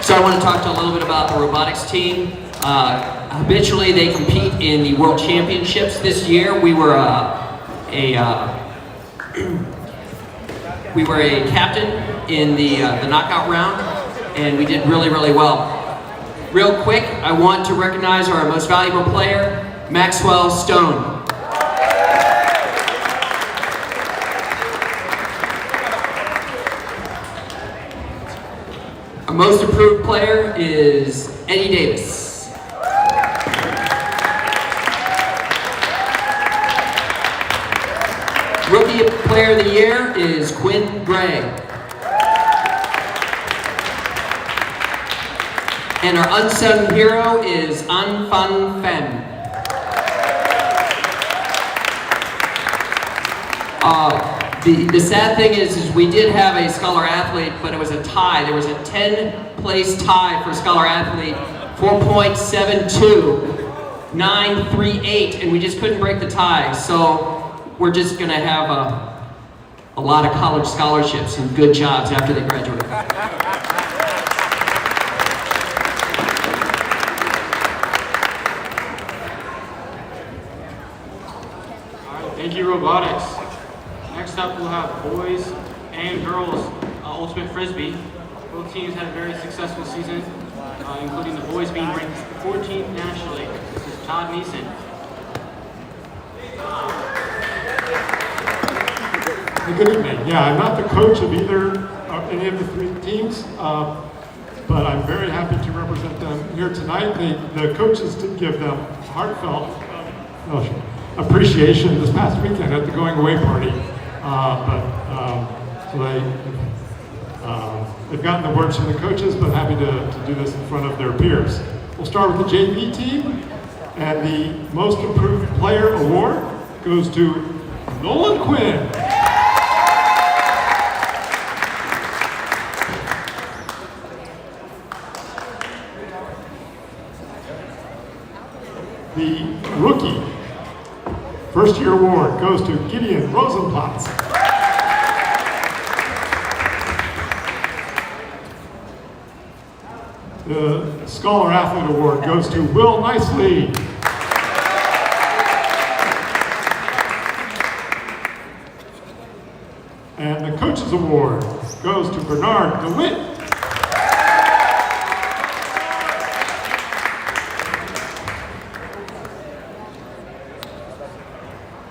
Speaker 14: So I want to talk to a little bit about the robotics team. Habitually, they compete in the World Championships. This year, we were a captain in the knockout round, and we did really, really well. Real quick, I want to recognize our most valuable player, Maxwell Stone. Our most improved player is Eddie Davis. Rookie Player of the Year is Quinn Gray. And our unsung hero is An Fan Phem. The sad thing is we did have a scholar athlete, but it was a tie. There was a 10-place tie for scholar athlete, 4.72, 938, and we just couldn't break the tie. So we're just gonna have a lot of college scholarships and good jobs after they graduate.
Speaker 4: Thank you, robotics. Next up, we'll have boys and girls ultimate frisbee. Both teams had a very successful season, including the boys being ranked 14th nationally. This is Todd Neeson.
Speaker 18: Good evening. Yeah, I'm not the coach of any of the three teams, but I'm very happy to represent them here tonight. The coaches did give them heartfelt appreciation this past weekend at the going away party. So they've gotten the words from the coaches, but happy to do this in front of their peers. We'll start with the JV team, and the Most Improved Player Award goes to Nolan Quinn. The Rookie First Year Award goes to Gideon Rosenplatz. The Scholar Athlete Award goes to Will Nicely. And the Coaches Award goes to Bernard DeWitt.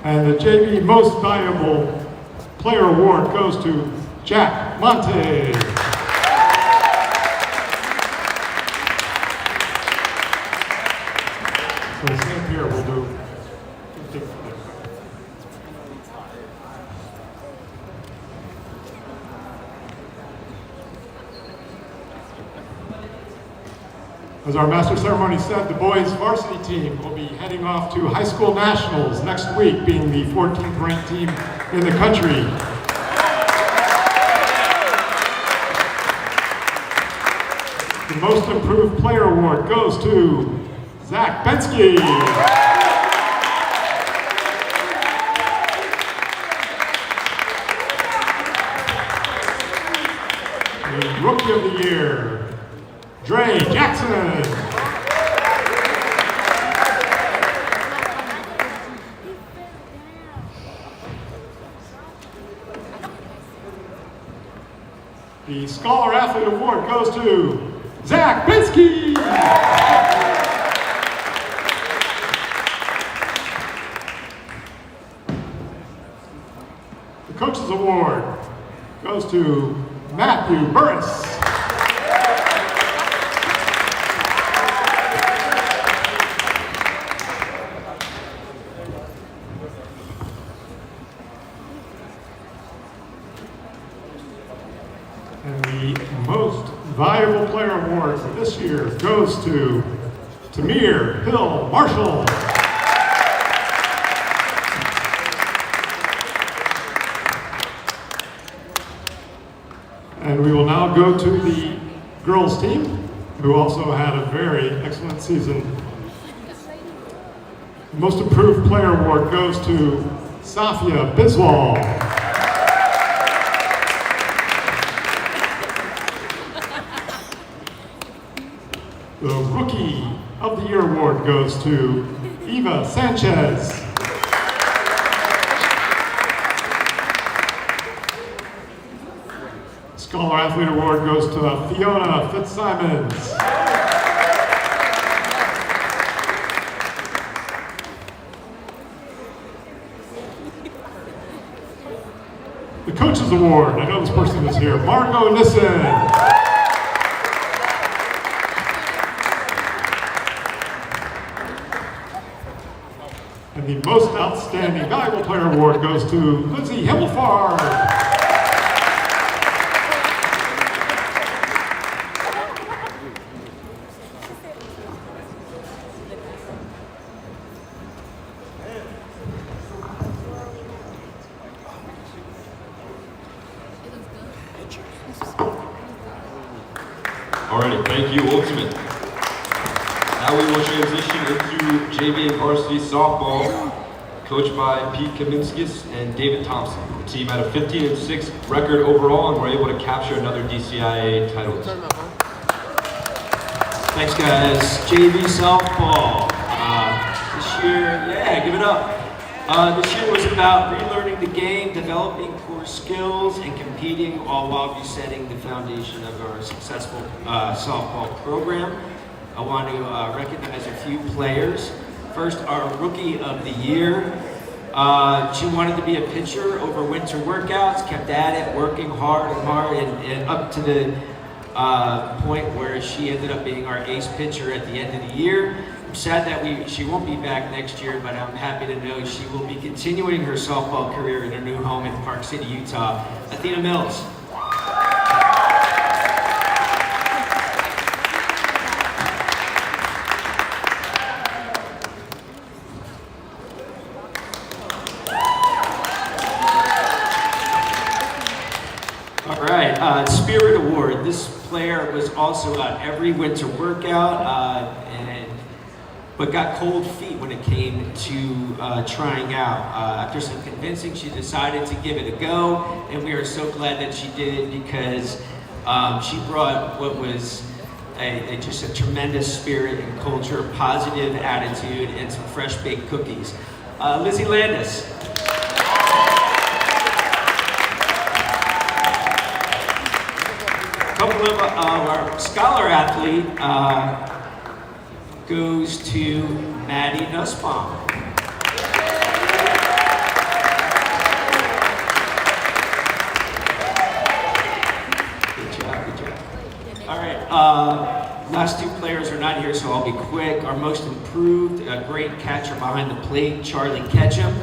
Speaker 18: And the JV Most Valuable Player Award goes to Jack Monte. So same here, we'll do 15. As our master ceremony said, the boys varsity team will be heading off to high school nationals next week, being the 14th ranked team in the country. The most improved player award goes to Zach Bensky. The rookie of the year, Dre Jackson. The Scholar Athlete Award goes to Zach Binsky. The Coaches Award goes to Matthew Burris. And the Most Valuable Player Award for this year goes to Tamir Hill Marshall. And we will now go to the girls team, who also had a very excellent season. The Most Improved Player Award goes to Safia Biswal. The Rookie of the Year Award goes to Eva Sanchez. Scholar Athlete Award goes to Fiona Fitzsimons. The Coaches Award, I know this person is here, Margot Nissen. And the Most Outstanding Valuable Player Award goes to Lindsay Himmelfarb.
Speaker 1: Alrighty, thank you, Ultimate. Now we will transition into JV and varsity softball, coached by Pete Kaminskis and David Thompson. The team had a 15-6 record overall and were able to capture another DCIA title.
Speaker 19: Thanks, guys. JV softball. This year, yeah, give it up. This year was about relearning the game, developing core skills, and competing, all while resetting the foundation of our successful softball program. I want to recognize a few players. First, our Rookie of the Year. She wanted to be a pitcher over winter workouts, kept at it, working hard and up to the point where she ended up being our ace pitcher at the end of the year. I'm sad that she won't be back next year, but I'm happy to know she will be continuing her softball career in her new home in Park City, Utah. Athena Mills. All right, Spirit Award. This player was also at every winter workout, but got cold feet when it came to trying out. After some convincing, she decided to give it a go, and we are so glad that she did because she brought what was just a tremendous spirit and culture, positive attitude, and some fresh baked cookies. Lizzie Landis. A couple of our Scholar Athlete goes to Maddie Nussbaum. Good job, good job. All right, last two players are not here, so I'll be quick. Our Most Improved, a great catcher behind the plate, Charlie Ketchum.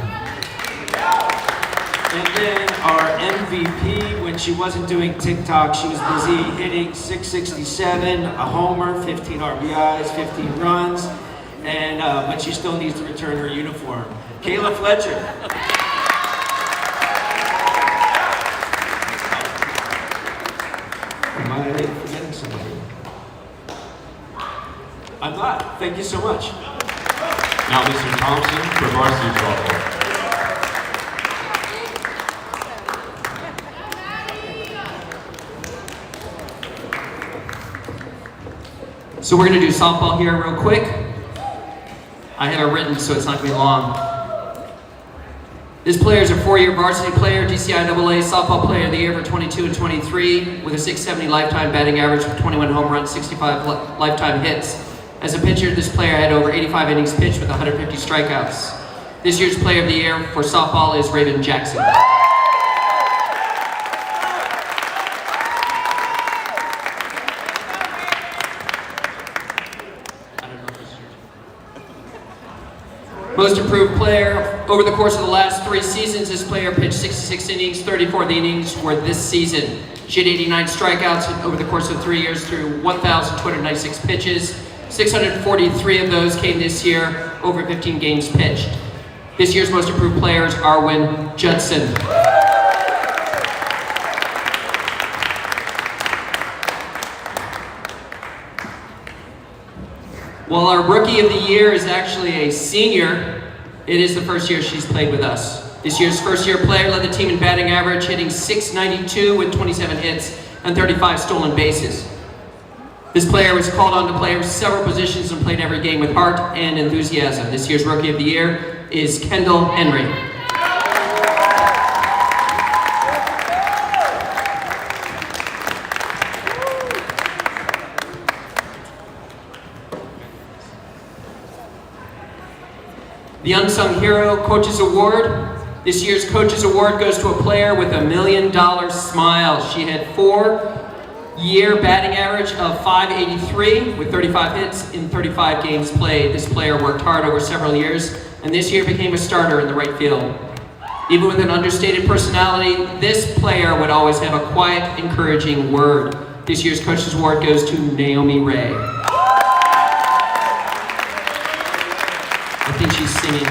Speaker 19: And then our MVP, when she wasn't doing TikTok, she was busy hitting 667, a homer, 15 RBIs, 15 runs, and but she still needs to return her uniform. Kayla Fletcher. Am I forgetting somebody? I'm not. Thank you so much.
Speaker 1: Now Mr. Thompson for varsity softball.
Speaker 14: So we're going to do softball here real quick. I have it written so it's not going to be long. This player is a 4-year varsity player, DCIAA softball player of the year for 22 and 23, with a 670 lifetime batting average with 21 home runs, 65 lifetime hits. As a pitcher, this player had over 85 innings pitched with 150 strikeouts. This year's player of the year for softball is Raven Jackson. Most improved player. Over the course of the last 3 seasons, this player pitched 66 innings, 34 of the innings were this season. She had 89 strikeouts over the course of 3 years through 1,296 pitches. 643 of those came this year, over 15 games pitched. This year's most improved player is Arwen Judson. While our rookie of the year is actually a senior, it is the first year she's played with us. This year's first-year player led the team in batting average, hitting .692 with 27 hits and 35 stolen bases. This player was called on to play several positions and played every game with heart and enthusiasm. This year's rookie of the year is Kendall Henry. The Unsung Hero Coaches Award. This year's Coaches Award goes to a player with $1 million smile. She had 4-year batting average of .583 with 35 hits in 35 games played. This player worked hard over several years and this year became a starter in the right field. Even with an understated personality, this player would always have a quiet, encouraging word. This year's Coaches Award goes to Naomi Ray. I think she's singing.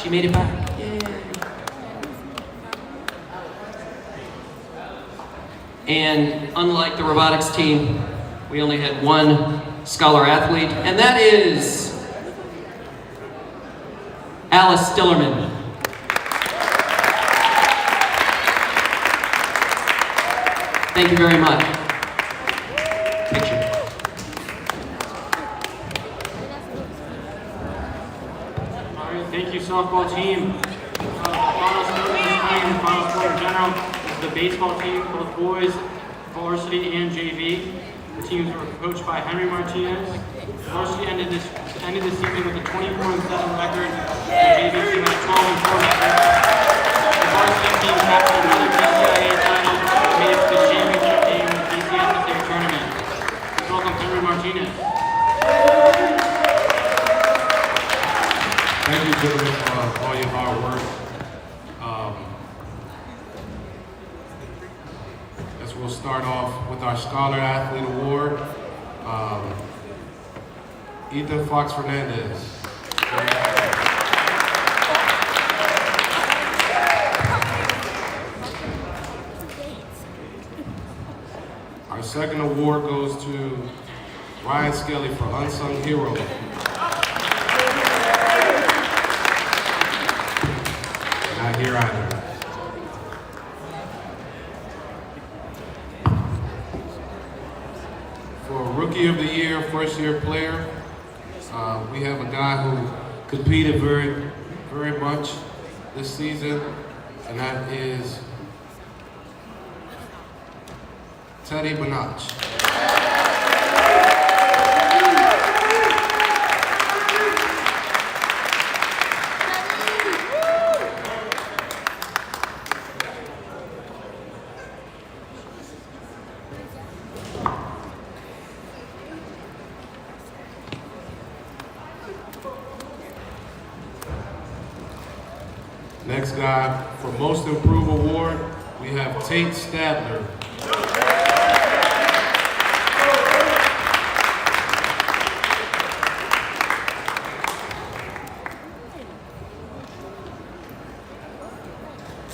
Speaker 14: She made it back. Yay. And unlike the robotics team, we only had one scholar athlete, and that is Alice Stillerman. Thank you very much. Picture.
Speaker 4: Thank you, softball team. Final score this game, final score in general, is the baseball team, both boys, varsity and JV. The teams were coached by Henry Martinez. The varsity ended the season with a 24-7 record. The JV team had a 12-4 record. The varsity team captured another DCIA title and made it to the championship game in the DCSSA tournament. Let's welcome Henry Martinez.
Speaker 6: Thank you, gentlemen, for all your hard work. As we'll start off with our Scholar Athlete Award, Ethan Fox Fernandez. Our second award goes to Ryan Skelly for Unsung Hero. Not here either. For Rookie of the Year, first-year player, we have a guy who competed very much this season, and that is Teddy Bonach. next guy for Most Improved Award, we have Tate Stadler.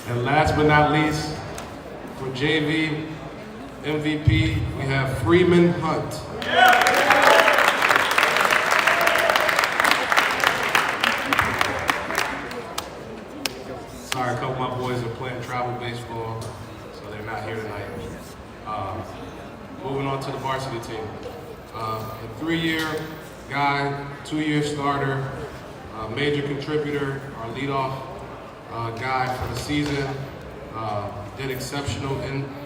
Speaker 6: And last but not least, for JV MVP, we have Freeman Hunt. Sorry, a couple of my boys are playing travel baseball, so they're not here tonight. Moving on to the varsity team. A 3-year guy, 2-year starter, major contributor, our leadoff guy for the season, did exceptional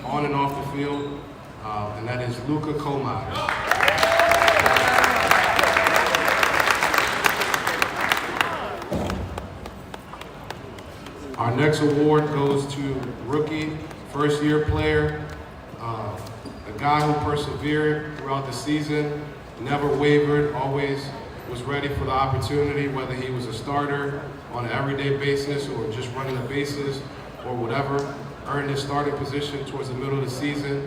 Speaker 6: on and off the field, and that is Luca Comai. Our next award goes to rookie, first-year player, a guy who persevered throughout the season, never wavered, always was ready for the opportunity, whether he was a starter on an everyday basis or just running the bases or whatever. Earned his starting position towards the middle of the season,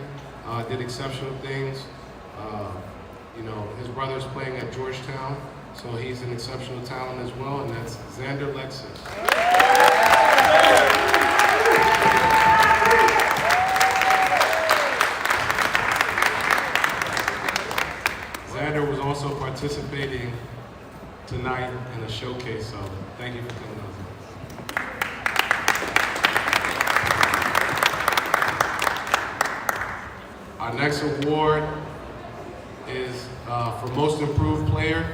Speaker 6: did exceptional things. His brother's playing at Georgetown, so he's an exceptional talent as well, and that's Xander Lexus. Xander was also participating tonight in a showcase, so thank you for coming out. Our next award is for Most Improved Player.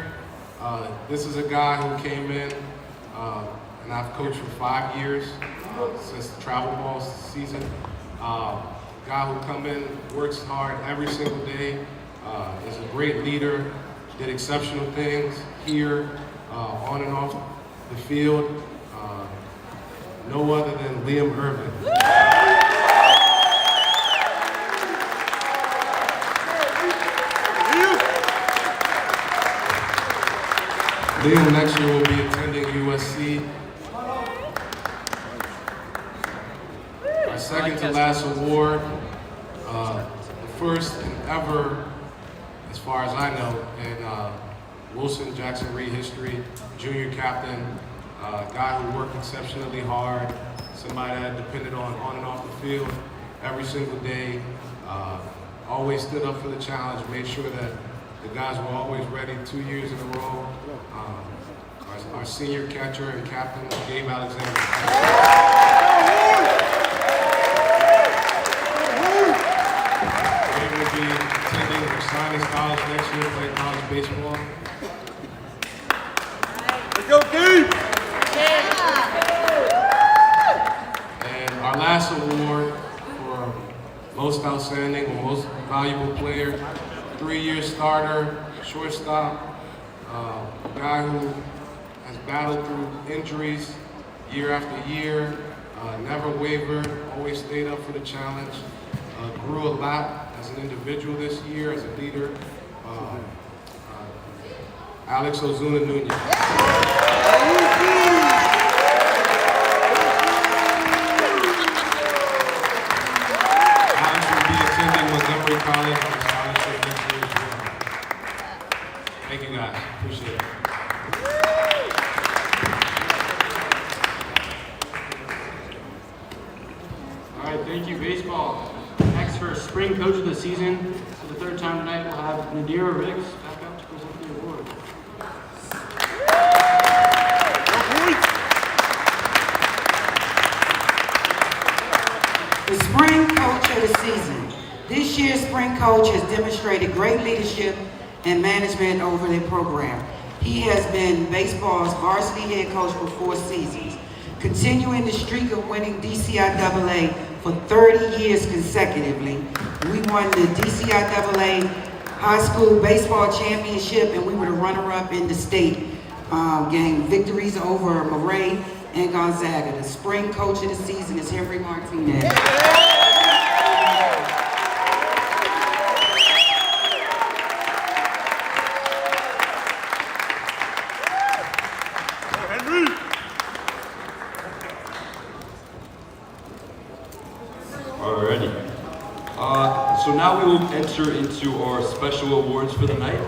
Speaker 6: This is a guy who came in, and I've coached for 5 years since the travel ball season. Guy who come in, works hard every single day, is a great leader, did exceptional things here, on and off the field. No other than Liam Irvin. Liam next year will be attending USC. Our second to last award, the first and ever, as far as I know, in Wilson Jackson Reed history, junior captain, guy who worked exceptionally hard, somebody that depended on and off the field every single day, always stood up for the challenge, made sure that the guys were always ready 2 years in a row. Our senior catcher and captain, Gabe Alexander. Gabe will be attending Versailles College next year, play college baseball. Let's go, Gabe! And our last award for Most Outstanding or Most Valuable Player, 3-year starter, shortstop, a guy who has battled through injuries year after year, never wavered, always stayed up for the challenge, grew a lot as an individual this year, as a leader. Alex Ozuna Nunez. Alex will be attending Montgomery College on a scholarship next year as well. Thank you guys, appreciate it.
Speaker 4: All right, thank you, baseball. Next for spring coach of the season, for the third time tonight, we'll have Nadira Riggs back up to present the award.
Speaker 8: The spring coach of the season. This year's spring coach has demonstrated great leadership and management over their program. He has been baseball's varsity head coach for 4 seasons, continuing the streak of winning DCIAA for 30 years consecutively. We won the DCIAA High School Baseball Championship, and we were the runner-up in the state game. Victories over Murray and Gonzaga. The spring coach of the season is Henry Martinez.
Speaker 1: So now we will enter into our special awards for the night.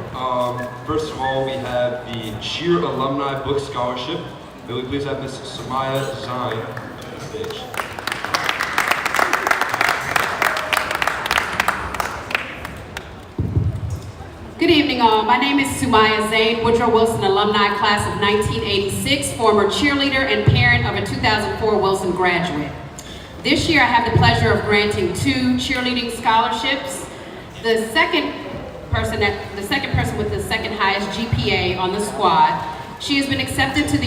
Speaker 1: First of all, we have the Cheer Alumni Book Scholarship. May we please have Ms. Samaya Zain on the stage.
Speaker 20: Good evening, all. My name is Sumaya Zaid, Woodrow Wilson Alumni Class of 1986, former cheerleader and parent of a 2004 Wilson graduate. This year, I have the pleasure of granting 2 cheerleading scholarships. The second person with the second highest GPA on the squad, she has been accepted to the